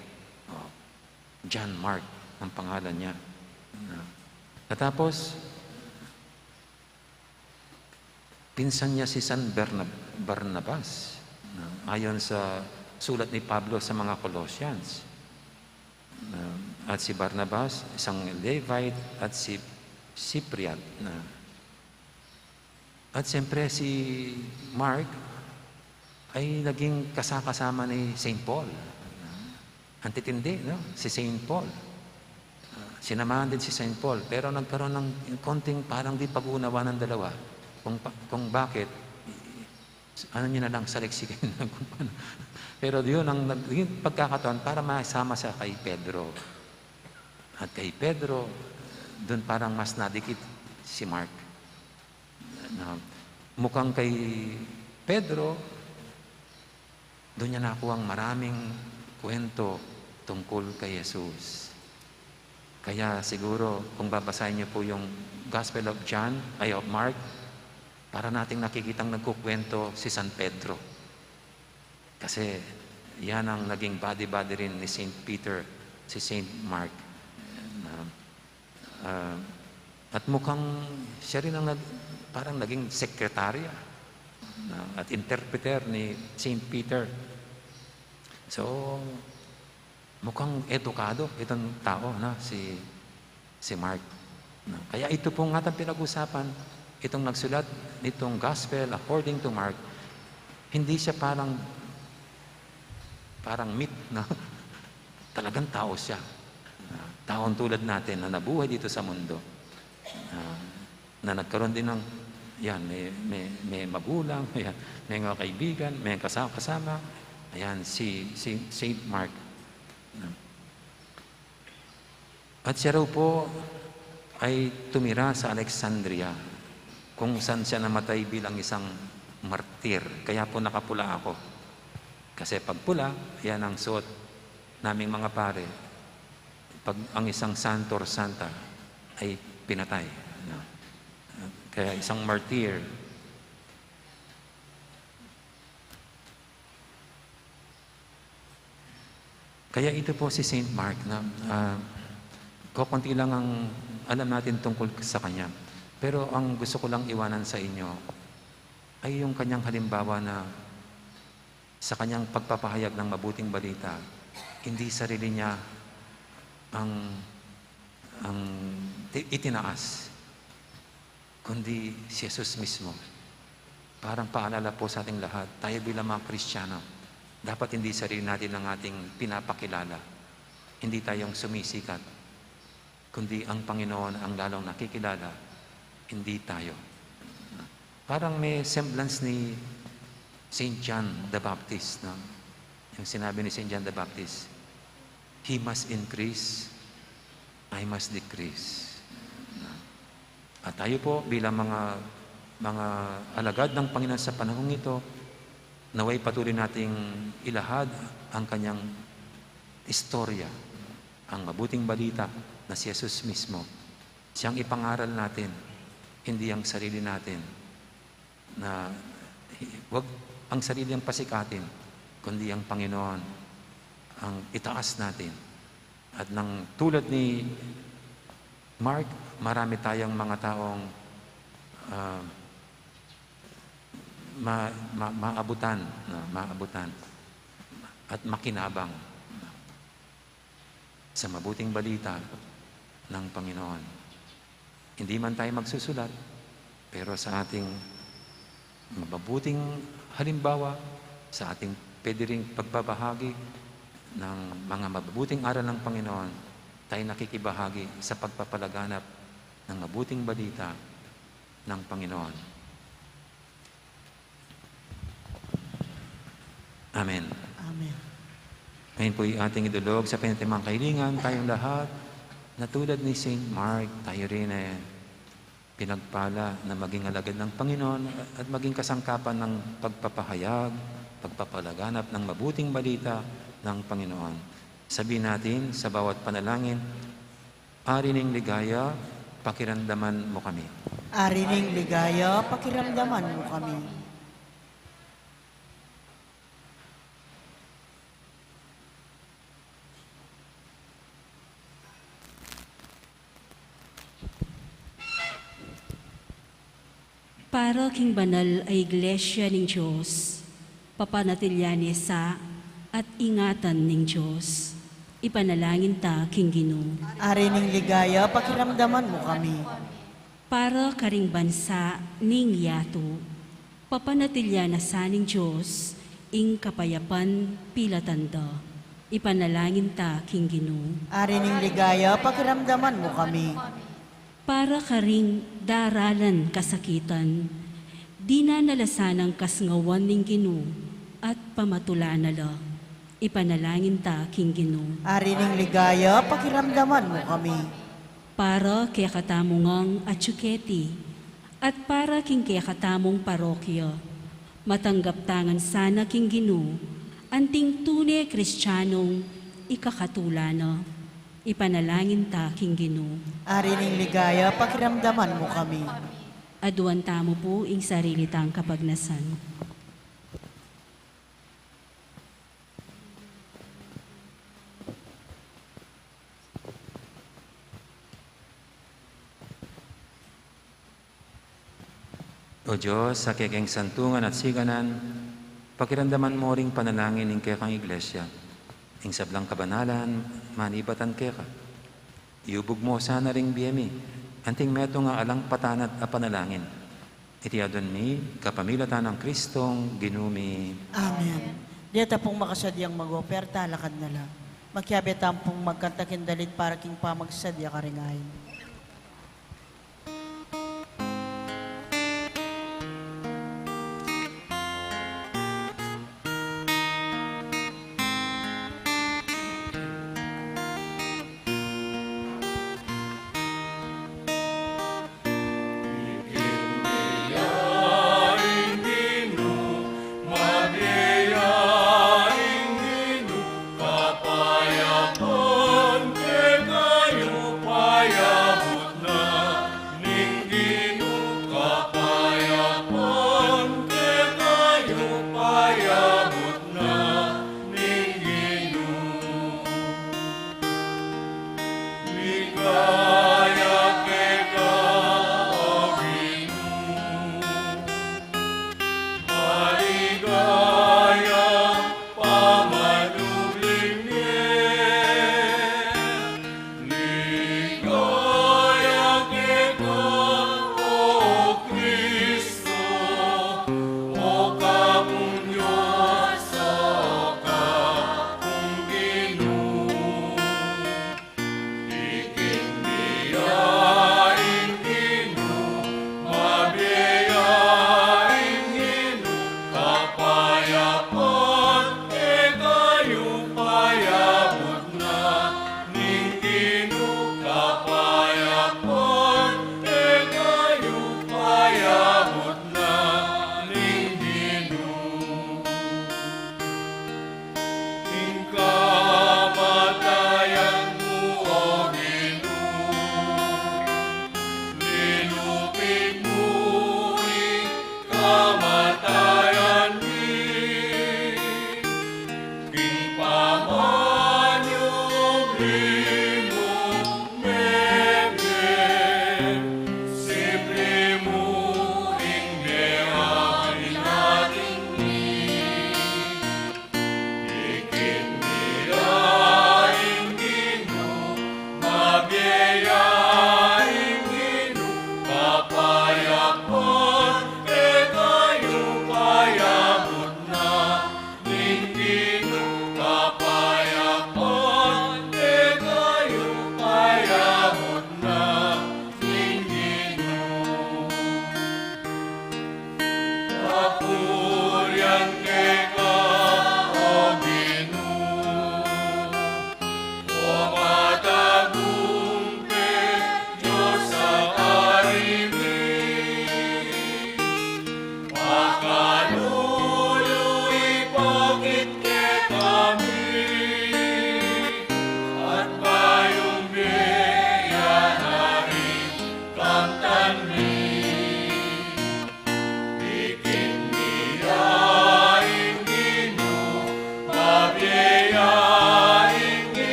Speaker 4: John Mark ang pangalan niya. Tapos, pinsan niya si San Barnabas, ayon sa sulat ni Pablo sa mga Colossians. At si Barnabas, isang Levite, at si Cyprian. At siyempre si Mark ay naging kasama ni St. Paul. Antitindi, no? Si St. Paul. Sinamahan din si St. Paul, pero nagkaroon ng konting parang di pag-uunawa ng dalawa. Kung bakit, ano nyo na lang, saliksikin lang kung paano. Pero yun, ang pagkakataon para masama sa kay Pedro. At kay Pedro, doon parang mas nadikit si Mark. Mukhang kay Pedro, doon niya nakuha ang maraming kwento tungkol kay Jesus. Kaya siguro, kung babasahin niyo po yung Gospel of Mark, para nating nakikitang nagkukwento si San Pedro. Kasi yan ang naging body-body rin ni St. Peter, si St. Mark. At mukhang siya rin ang parang naging sekretarya at interpreter ni St. Peter. So, mukhang edukado itong tao, si Mark. Kaya ito po nga ang pinag-usapan, itong nagsulat nitong Gospel according to Mark, hindi siya parang myth, na talagang tao siya. Taon tulad natin na nabuhay dito sa mundo. Na nagkaroon din ng, may magulang, may mga kaibigan, may kasama. Ayan, si Saint Mark. At siya raw po ay tumira sa Alexandria. kung saan siya namatay bilang isang martir. Kaya po nakapula ako. Kasi pag pula, yan ang suot naming mga pare. Pag ang isang santo or santa ay pinatay. No? Kaya isang martir. Kaya ito po si Saint Mark na kukunti lang ang alam natin tungkol sa kanya. Pero ang gusto ko lang iwanan sa inyo ay yung kanyang halimbawa na sa kanyang pagpapahayag ng mabuting balita, hindi sarili niya ang itinaas, kundi si Jesus mismo. Parang paalala po sa ating lahat, tayo bilang mga Kristiyano, dapat hindi sarili natin ang ating pinapakilala. Hindi tayong sumisikat, kundi ang Panginoon ang lalong nakikilala, hindi tayo. Parang may semblance ni St. John the Baptist, no? Yung sinabi ni St. John the Baptist, He must increase, I must decrease. At tayo po bilang mga alagad ng Panginoon sa panahong ito, naway patuloy nating ilahad ang kanyang istorya, ang mabuting balita na si Jesus mismo. Siyang ipangaral natin, hindi ang sarili natin, na wag ang sarili ang pasikatin, kundi ang Panginoon ang itaas natin. At ng tulad ni Mark, marami tayong mga taong maabutan at makinabang sa mabuting balita ng Panginoon. Hindi man tayo magsusulat, pero sa ating mabuting halimbawa, sa ating pwede ring pagbabahagi ng mga mabuting aral ng Panginoon, tayo nakikibahagi sa pagpapalaganap ng mabuting balita ng Panginoon. Amen.
Speaker 3: Amen.
Speaker 4: Ngayon po yung ating idulog sa pinatimang kahilingan, tayong lahat, na tulad ni St. Mark, tayo rin pinagpala na maging alagad ng Panginoon at maging kasangkapan ng pagpapahayag, pagpapalaganap ng mabuting balita ng Panginoon. Sabihin natin sa bawat panalangin, Ari ning ligaya, pakiramdaman mo kami.
Speaker 3: Ari ning ligaya, pakiramdaman mo kami.
Speaker 5: Para king banal ay iglesia ning Diyos, papanatilyan sa at ingatan ning Diyos. Ipanalangin ta king Ginoo.
Speaker 3: Ari ning ligaya, pakiramdaman mo kami.
Speaker 5: Para karing bansa ning yato, papanatilyan sa ning Diyos, ing kapayapan pilatanda. Ipanalangin ta king Ginoo.
Speaker 3: Ari ning ligaya, pakiramdaman mo kami.
Speaker 5: Para karing daralan kasakitan, di na nalasanang kasngawan ning Ginoo at pamatulaan nala. Ipanalangin ta king Ginoo.
Speaker 3: Ari ning ligaya, pakiramdaman mo kami.
Speaker 5: Para kaya katamungang atsuketi at para king kaya katamong parokya, matanggap tangan sana king Ginoo, anting tunay Kristiyanong ikakatulana. Ipanalangin ta king Ginoo.
Speaker 3: Ari ning ligaya, pakiramdaman mo kami.
Speaker 5: Aduan tamo po ing sarili tang kapagnasan.
Speaker 4: O Diyos, sa kekeng santungan at siganan, pakiramdaman mo ring panalangin ng kekang iglesia. Ing sablang kabanalan, manibatan keka. Iubog mo sana ring biyemi, anting meto nga alang patanat a panalangin. Iti adon mi, kapamilatan ng Kristong ginumi.
Speaker 3: Amen. Diyata pong makasadyang mag-operta, lakad na lang. Magkiyabit pong magkantakin dalit para king pamagsadya karingayin.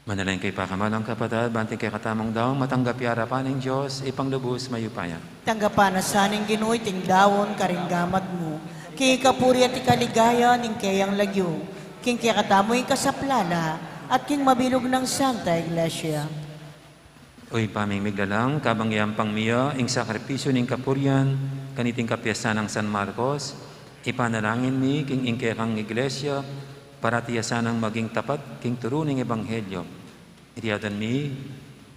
Speaker 4: Manalangin kay pakamalang kapatid, banting kay katamang daw, matanggap yarapan ng Diyos, ipanglubos mayupaya.
Speaker 3: Tanggapan na saning Ginoy tingdawon karinggamad mo. Kay kapuri at ikaligaya ning kayang lagyo. King kaya katamoy kasaplala at king mabilog ng Santa Iglesia.
Speaker 4: Uy, paming miglalang, kabang yampang miya, ing sakripisyo ning kapuryan, kaniting kapiesta ng San Marcos, ipanalangin mi, king ingkekang iglesia, para tiyasan ang maging tapat, king turuning ebanghelyo. Itiyadan mi,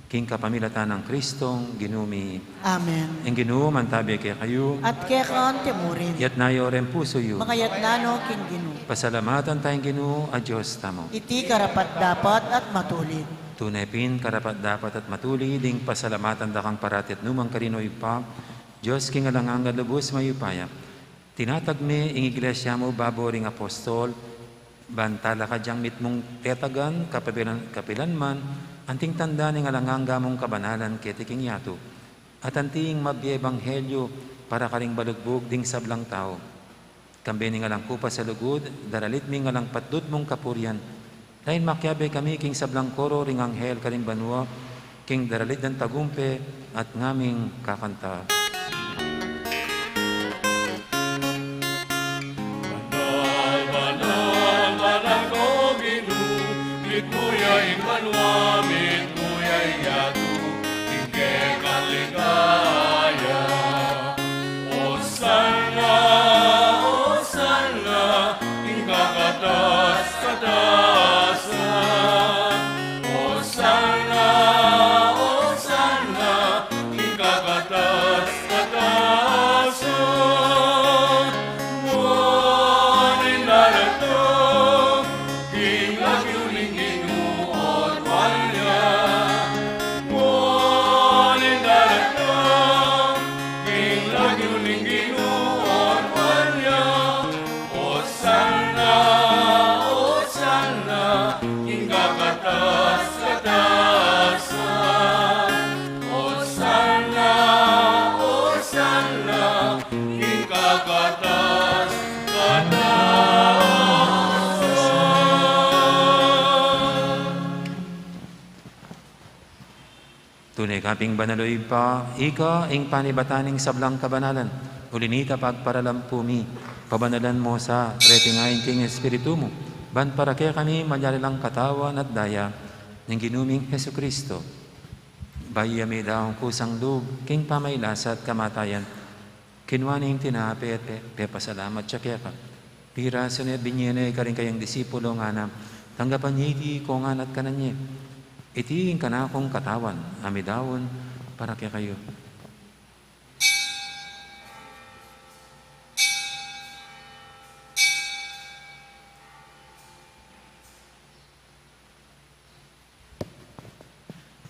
Speaker 4: king kapamilatan ng Kristong, ginumi.
Speaker 3: Amen.
Speaker 4: Ang ginoo, mantabi kay kayo,
Speaker 3: At kaya kaan temurin.
Speaker 4: yat nayo rin puso yu.
Speaker 3: Makayat nano king Ginoo.
Speaker 4: Pasalamatan tayong ginoo, a Diyos tamo.
Speaker 3: Iti karapat dapat at matulid.
Speaker 4: Tunay pin, karapat dapat at matuli, ding pasalamatan dakang paratit numang karinoy pa, Diyos king alangang lubos mayupaya. Tinatagmi, ing iglesia mo, baboring apostol, bantala ka diyang mitmong tetagan, kapilan man, anting tanda ning alangang mong kabanalan ketiking yato, at anting mabye ebanghelyo para karing balugbog ding sablang tao. Kambi ning alang kupa sa lugod, daralit ming alang patdut mong kapuryan, lain makyabe kami king sablang koro ring anghel karing banwa, king daralit ng tagumpe at ngaming kakanta.
Speaker 2: Mitmuya'y banwa, mitmuya'y yatu, tingke kaligaya. Osana, Osana, ingkakatas-katasan. Osana, Osana, ingkakatas-katasan. Muanin darato, king lagyuning Ginoon walya. Muanin darato, king lagyuning Ginoon walya. Osana, Osana, ingkakatas-katasan. Osana, Osana, ingkakatas-katasan.
Speaker 4: Tunay kaping banaloy pa, ika ing panibataning sablang kabanalan, ulinita pagparalam pabanalan mo sa retingayin king Espiritu mo, ban para kaya kami malyarilang katawan at daya ng ginuming Heso Kristo. Bayami daw kusang loob, king pamailasa at kamatayan, kinwaning tinapi at pepasalamat siya kaya ka. Pira sunod binyene ka rin kayang disipulo nga na, tanggapan niya iti kongan at kananye. Iti ka na akong katawan, amidawon, para kaya kayo.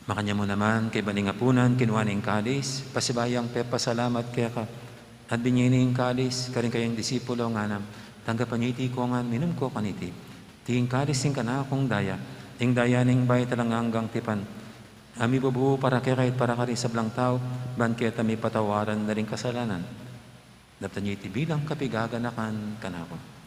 Speaker 4: Makanya mo naman kay baningapunan, kinuhaning kalis, pasibayang pepasalamat kaya ka, at binyining kalis, karing kayang disipulo nga nam, tanggapan niyo iti kongan, minum ko kaniti. Tingin kalis ing ka na akong daya, ing dayaning bay talang hanggang tipan. Ami bubuo para kaya kahit para ka rin sa blang tao, ban kaya tami patawaran na rin kasalanan. Daptan niyo iti bilang kapigaganakan kanako.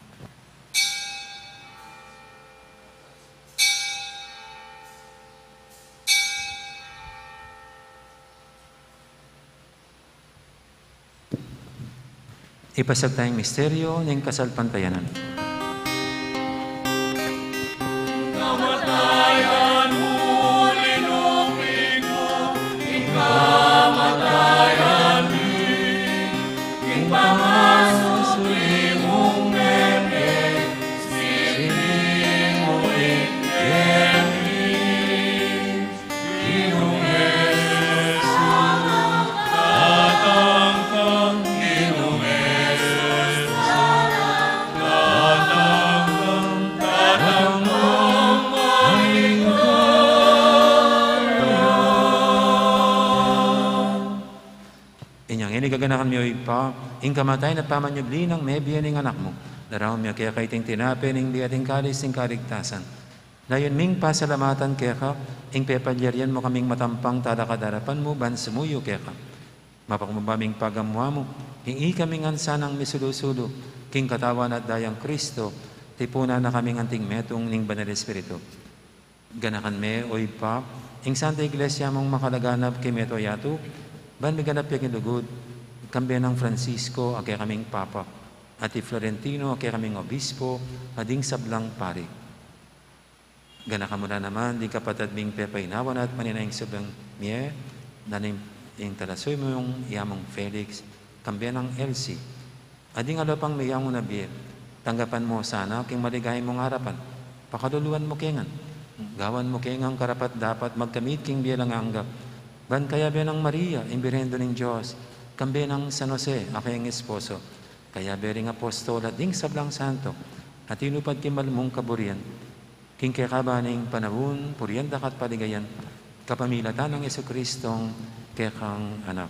Speaker 4: Ipasag tayong misteryo ng kasalpantayanan.
Speaker 2: Kamatayan mo, linupig mo, kamatayan mo, king pangasuli mong meme, siling mo ikemi, Ginong Jesus, datang kang Ginong Jesus, datang kang, datang kang
Speaker 4: Inyang inigaganakan miyo pa, ing kamatay na pamanyubli ng mebiya ning anak mo. Daraw miyo kaya kay ting tinape ning biyating kalis ning kaligtasan. Dayon ming pasalamatan kaya ka, ing pepalyarian mo kaming matampang talakadarapan mo, ban sumuyo kaya ka. Mapakumabaming pagamwa mo, ing ikaming ansanang misulusulo, king katawan at dayang Kristo, tipuna na kaming anting metong ning banal Espiritu. Ganakan me, oy pa, ing Santa Iglesia mong makalaganap kay Meto Yato, ban may ganap yung lugod, kambiyan ng Francisco, akay kaming Papa, at Florentino, akay kaming Obispo, ading sablang pari. Ganakan mo na naman, di kapatid ming pepainawan at maninaing sabang miye, daning ing talasoy mo yung iyamong Felix, kambiyan ng Elsie, ading alapang may iyamong nabiye, tanggapan mo sana, king maligay mong harapan, pakaluluan mo kengan, gawan mo kengang karapat dapat magkamit king biyalang anggap, ban kaya biya ng Maria, imbirendo ng Diyos, kambiyan ng San Jose, akayang esposo, kaya bering apostol at ding sablang santo, at inupad kimalmong kaburian, king kakabaning panahon, purianda kat paligayan, kapamilatan ng Jesucristong kekang anak.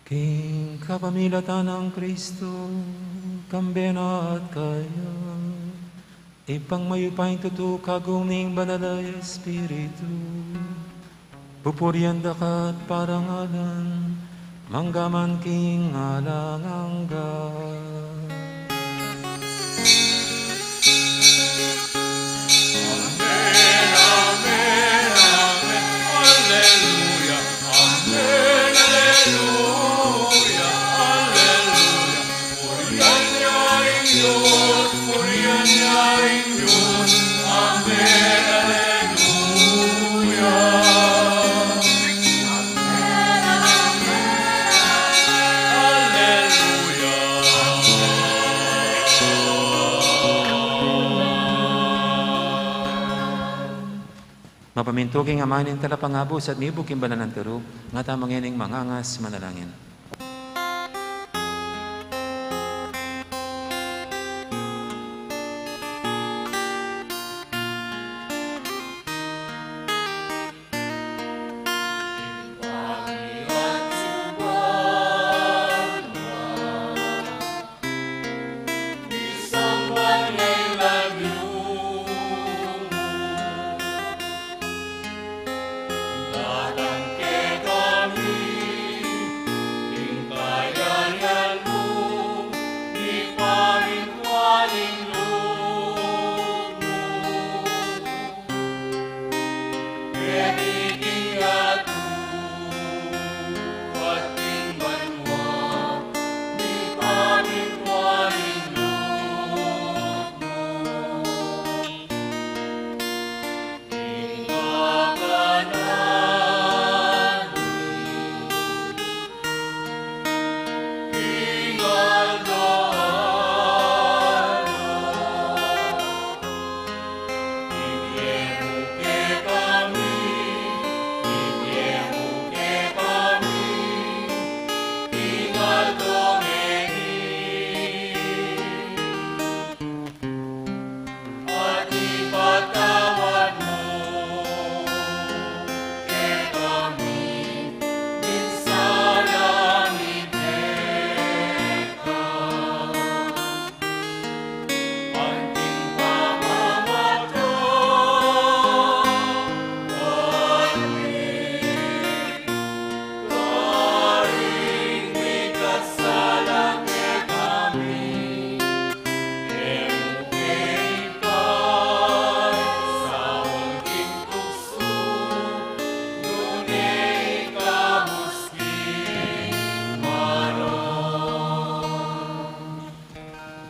Speaker 4: King kapamilatan ng Kristo, kambena at kaya, ipang mayupay tutukagong ning banalay Espiritu, pupurianda kat parangalan, manggaman king alangangga. Mapaminto king amanin talapangabos at nibo king bananan tero, nga tamang yaning mangangas manalangin.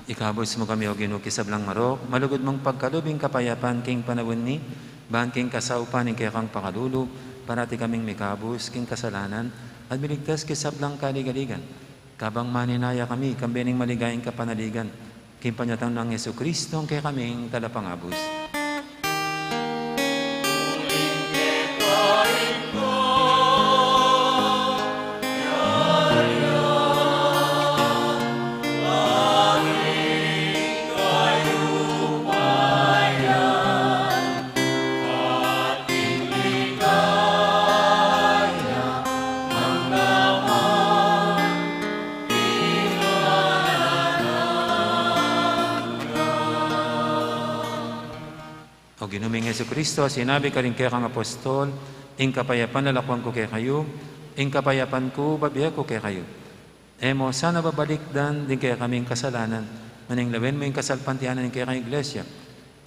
Speaker 4: Ikabos mo kami o ginuki sablang marok, malugod mong pagkalubing kapayapan king panawin ni, bahan king kasaupan ning kaya kang pakalulu, parati kaming mikabos king kasalanan, at miligtas kisablang kaligaligan. Kabang maninaya kami, kambining maligayang kapanaligan, king panyatang ng Jesucristo, kaya kaming talapangabos. Ginuming Jesucristo, sinabi ka rin kaya kang apostol, ing kapayapan lalakwang ko kaya kayo, ing kapayapan ko babiya ko kaya kayo. Emo, sana babalik dan din kaya kaming kasalanan, maning lawin mo yung kasalpantianan ng kaya kang iglesia,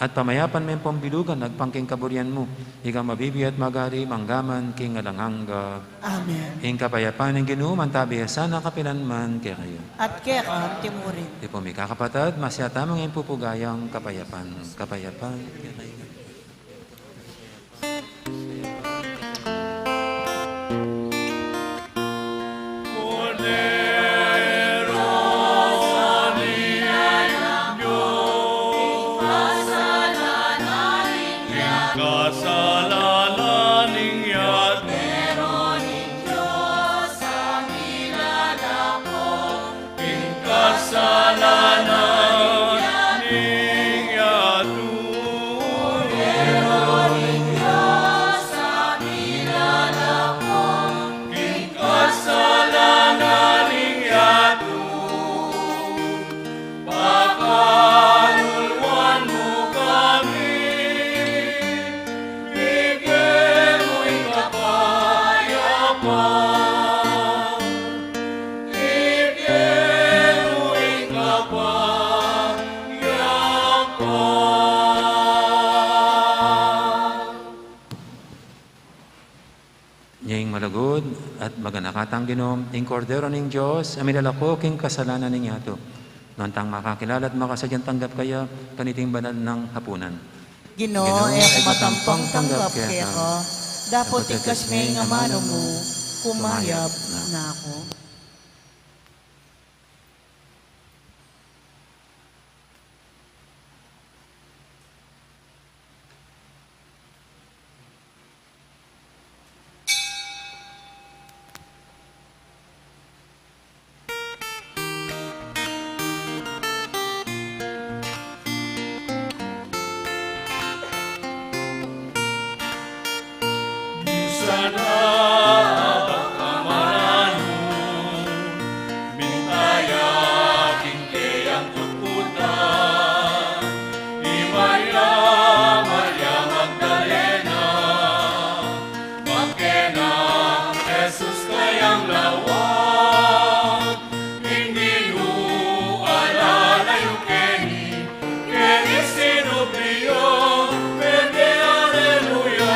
Speaker 4: At pamayapan may pambilugan, nagpangking kaburian mo. Ikaw mabibi at magari, manggaman, king alanghangga.
Speaker 3: Amen.
Speaker 4: Ing kapayapaan ng Ginoo, mantabihasan na kapilanman kaya kayo.
Speaker 3: At kaya ka, timurin.
Speaker 4: Di po may kakapatad, masyata mga impupugayang kapayapan. Kapayapan kaya kayo.
Speaker 2: Kasalanan yat kasalanan yatu kasalanan yatu pakaluluan mo kami bigyan mo'y kapayapaan bigyan mo'y kapayapaan.
Speaker 4: Niyang malagod at maganakatang Ginom, ing kordero ng Diyos, amilalako king kasalanan ninyo ito. Nontang makakilala at makasadyang tanggap kaya, kaniting banal ng hapunan.
Speaker 3: Ginoo,
Speaker 4: Ginoo,
Speaker 3: e
Speaker 4: ay
Speaker 3: kumatampang tanggap
Speaker 4: kaya
Speaker 3: kaya
Speaker 4: ka.
Speaker 3: ka. Dapat ikas may nga mano mo, kumayap na ako.
Speaker 2: Sana kamarano mintaya kingkeyang tututan ni Maria Magdalena magkena Jesus kayang lawag hindi alala yung keni sinubliyo pwede aleluya.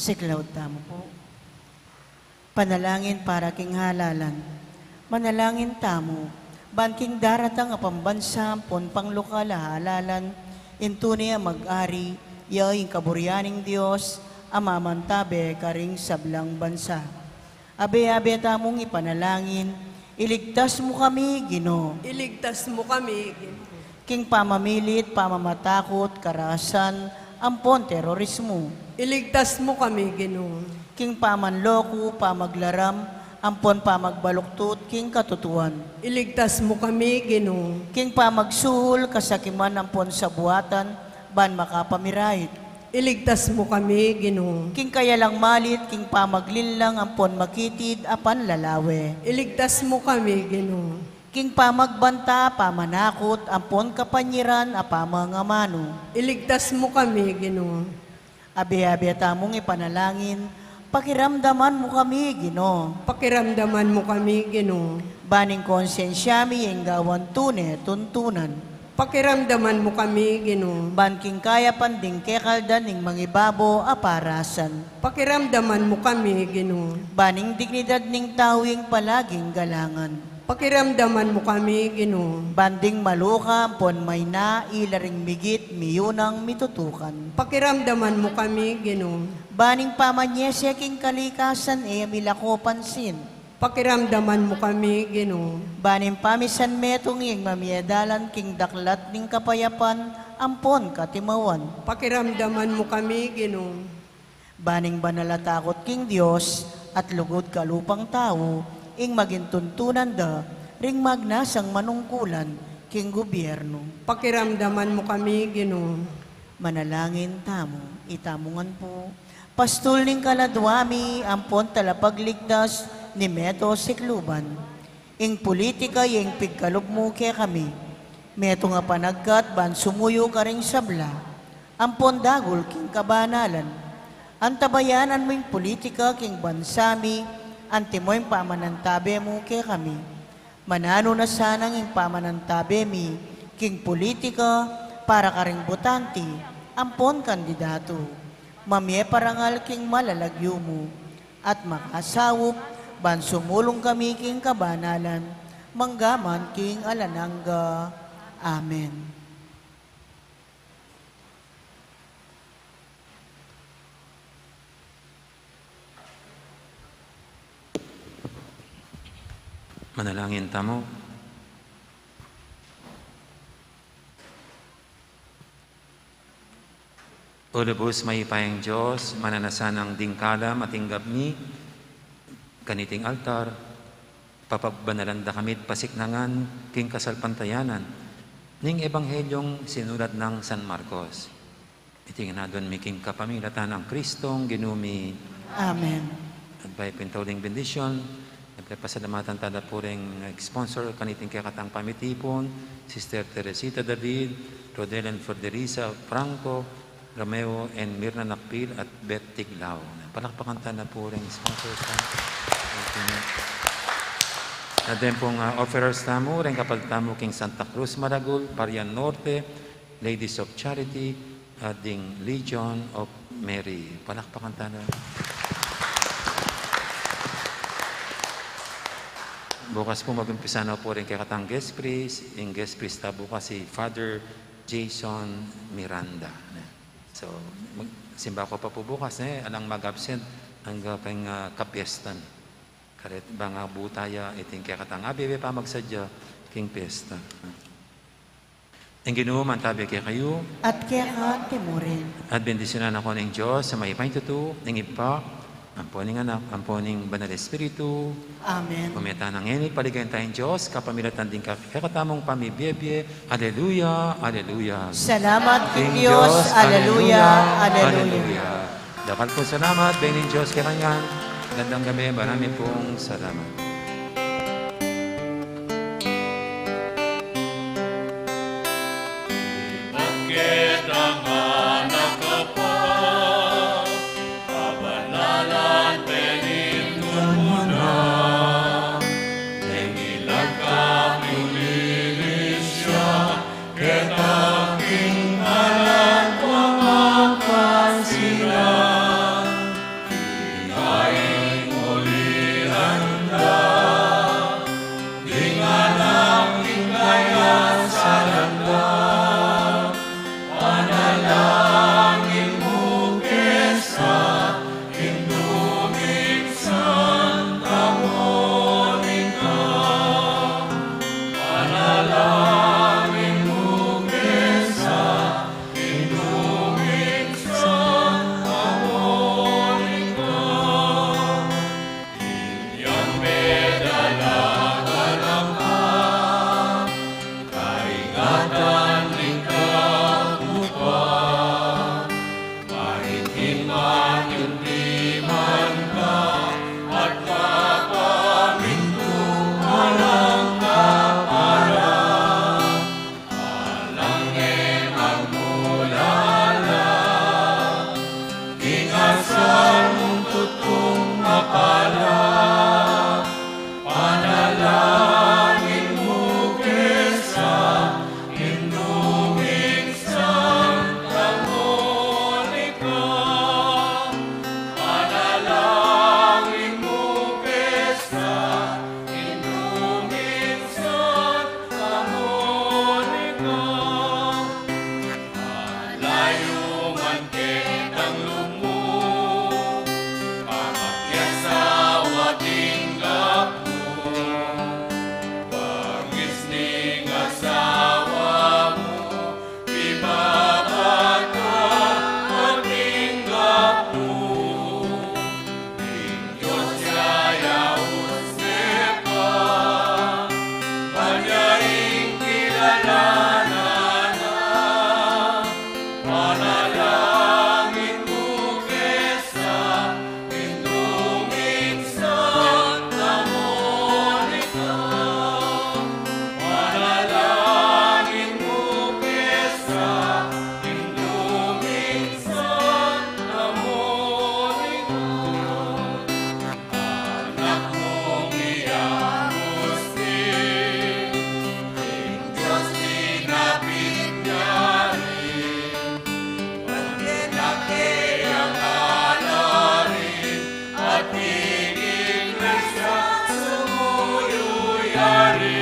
Speaker 3: Siklaw tamo po. Panalangin para king halalan. Manalangin tamo. Banking daratang apambansa pon panglokal halalan. Intuni mag-ari. Yaing kaburyaning Diyos. Amamantabe karing sablang bansa. Abe-abe tamong ipanalangin. Iligtas mo kami, Ginoo.
Speaker 6: Iligtas mo kami, Ginoo.
Speaker 3: King pamamilit, pamamatakot, karahasan, ampon terorismo.
Speaker 6: Iligtas mo kami, Ginoo.
Speaker 3: King pamanloko, pamaglaram, ampon pamagbaluktot, king katutuan.
Speaker 6: Iligtas mo kami, Ginoo.
Speaker 3: King pamagsuhol, kasakiman, ampon sa buhatan, ban makapamirait.
Speaker 6: Iligtas mo kami, Ginoo.
Speaker 3: King kayalang malit, king pamaglinlang, ampon makitid, apan lalawe.
Speaker 6: Iligtas mo kami, Ginoo.
Speaker 3: King pamagbanta, pamanakot, ampon kapanyiran, apamangamano.
Speaker 6: Iligtas mo kami, Ginoo.
Speaker 3: Abi-abi tamong ipanalangin, pakiramdaman mo kami, Ginoo.
Speaker 6: Pakiramdaman mo kami, Ginoo.
Speaker 3: Baning konsensyami, enggawan tune, tuntunan.
Speaker 6: Pakiramdaman mo kami, Ginoo.
Speaker 3: Banking kaya panding kekaldan ning mangibabo aparasan.
Speaker 6: Pakiramdaman mo kami, Ginoo.
Speaker 3: Baning dignidad ning tawing palaging galangan.
Speaker 6: Pakiramdaman mo kami, Ginoo.
Speaker 3: Banding maluka, pon may na, ilaring migit, miyunang mitutukan.
Speaker 6: Pakiramdaman mo kami, Ginoo.
Speaker 3: Baning pamanyesya king kalikasan e milako pansin.
Speaker 6: Pakiramdaman mo kami, Ginoo.
Speaker 3: Baning pamisan metong ing mamiedalan king daklat ning kapayapan, ampon katimawan.
Speaker 6: Pakiramdaman mo kami, Ginoo.
Speaker 3: Baning banalatakot king Diyos at lugod kalupang tao, ing magintuntunan da, ring magnasang manungkulan king gobyerno.
Speaker 6: Pakiramdaman mo kami, Ginoo.
Speaker 3: Manalangin tamo, itamungan po. Pastol ning kaladwami, ampon talapagligtas, ni Meto Sikluban. Ing politika yung pigkalob mo kaya kami. Meto nga panagkat ban sumuyo ka ring sabla. Ampon dagol king kabanalan. Antabayanan mo yung politika king bansami, antimo yung pamanantabe mo kaya kami. Manano na sanang yung pamanantabe mi, king politika para ka ring butanti, ampon kandidato. Mamye parangal king malalagyo mo, at makasawop, ban sumulong kami king kabanalan, manggaman king alanangga. Amen.
Speaker 4: Manalangin tamo. O lubos may payang Diyos, mananasanang dingkalam at inggabni, kaniting altar, papagbanalanda kamit pasiknangan, king kasalpantayanan, ning ebanghelyong sinulat ng San Marcos. Itingin na doon miking kapamilatan ng Kristong ginumi.
Speaker 3: Amen.
Speaker 4: At by pintuling bendisyon, nagpapasalamatan tada po ring sponsor kaniting kakatang pamitipon, Sister Teresita David, Rodel and Ferderiza Franco, Romeo and Mirna Nakpil at Beth Tiglao. Palakpakan na po rin sponsors. At din pong offerers tamo, rin kapag tamo king Santa Cruz Maragul, Parian Norte, Ladies of Charity, at ding Legion of Mary. Palakpakan na. Bukas po mag-umpisa na po rin kay katang guest priest. Yung guest priest ta bukas si Father Jason Miranda. So, simba ko pa po bukas alang mag-absent ang gapeng kapiestan. Karet bang butaya iting kaya katang abibe pa magsadya king pesta. Ang Ginoo man tabi kay kayo.
Speaker 3: At kaya ka timurin.
Speaker 4: At bendisyonan ako ng Diyos sa may paintuto, ng ipa, ang poning anak, ang poning banal espiritu.
Speaker 3: Amen.
Speaker 4: Kumita ng init, paligayan tayong Diyos, kapamilatan din kakatamong pamibiyebye. Aleluya, aleluya.
Speaker 3: Salamat king Diyos. Aleluya, aleluya.
Speaker 4: Dapat po salamat, Benin Diyos kay Kanyan. Gandang gabi, marami pong salamat.
Speaker 2: Bakit ang anak ka pa? Kabanalan, penintunan mo na. Nengilag ka, pinilis siya. Ketaking alam ko ang kapasiran. Mari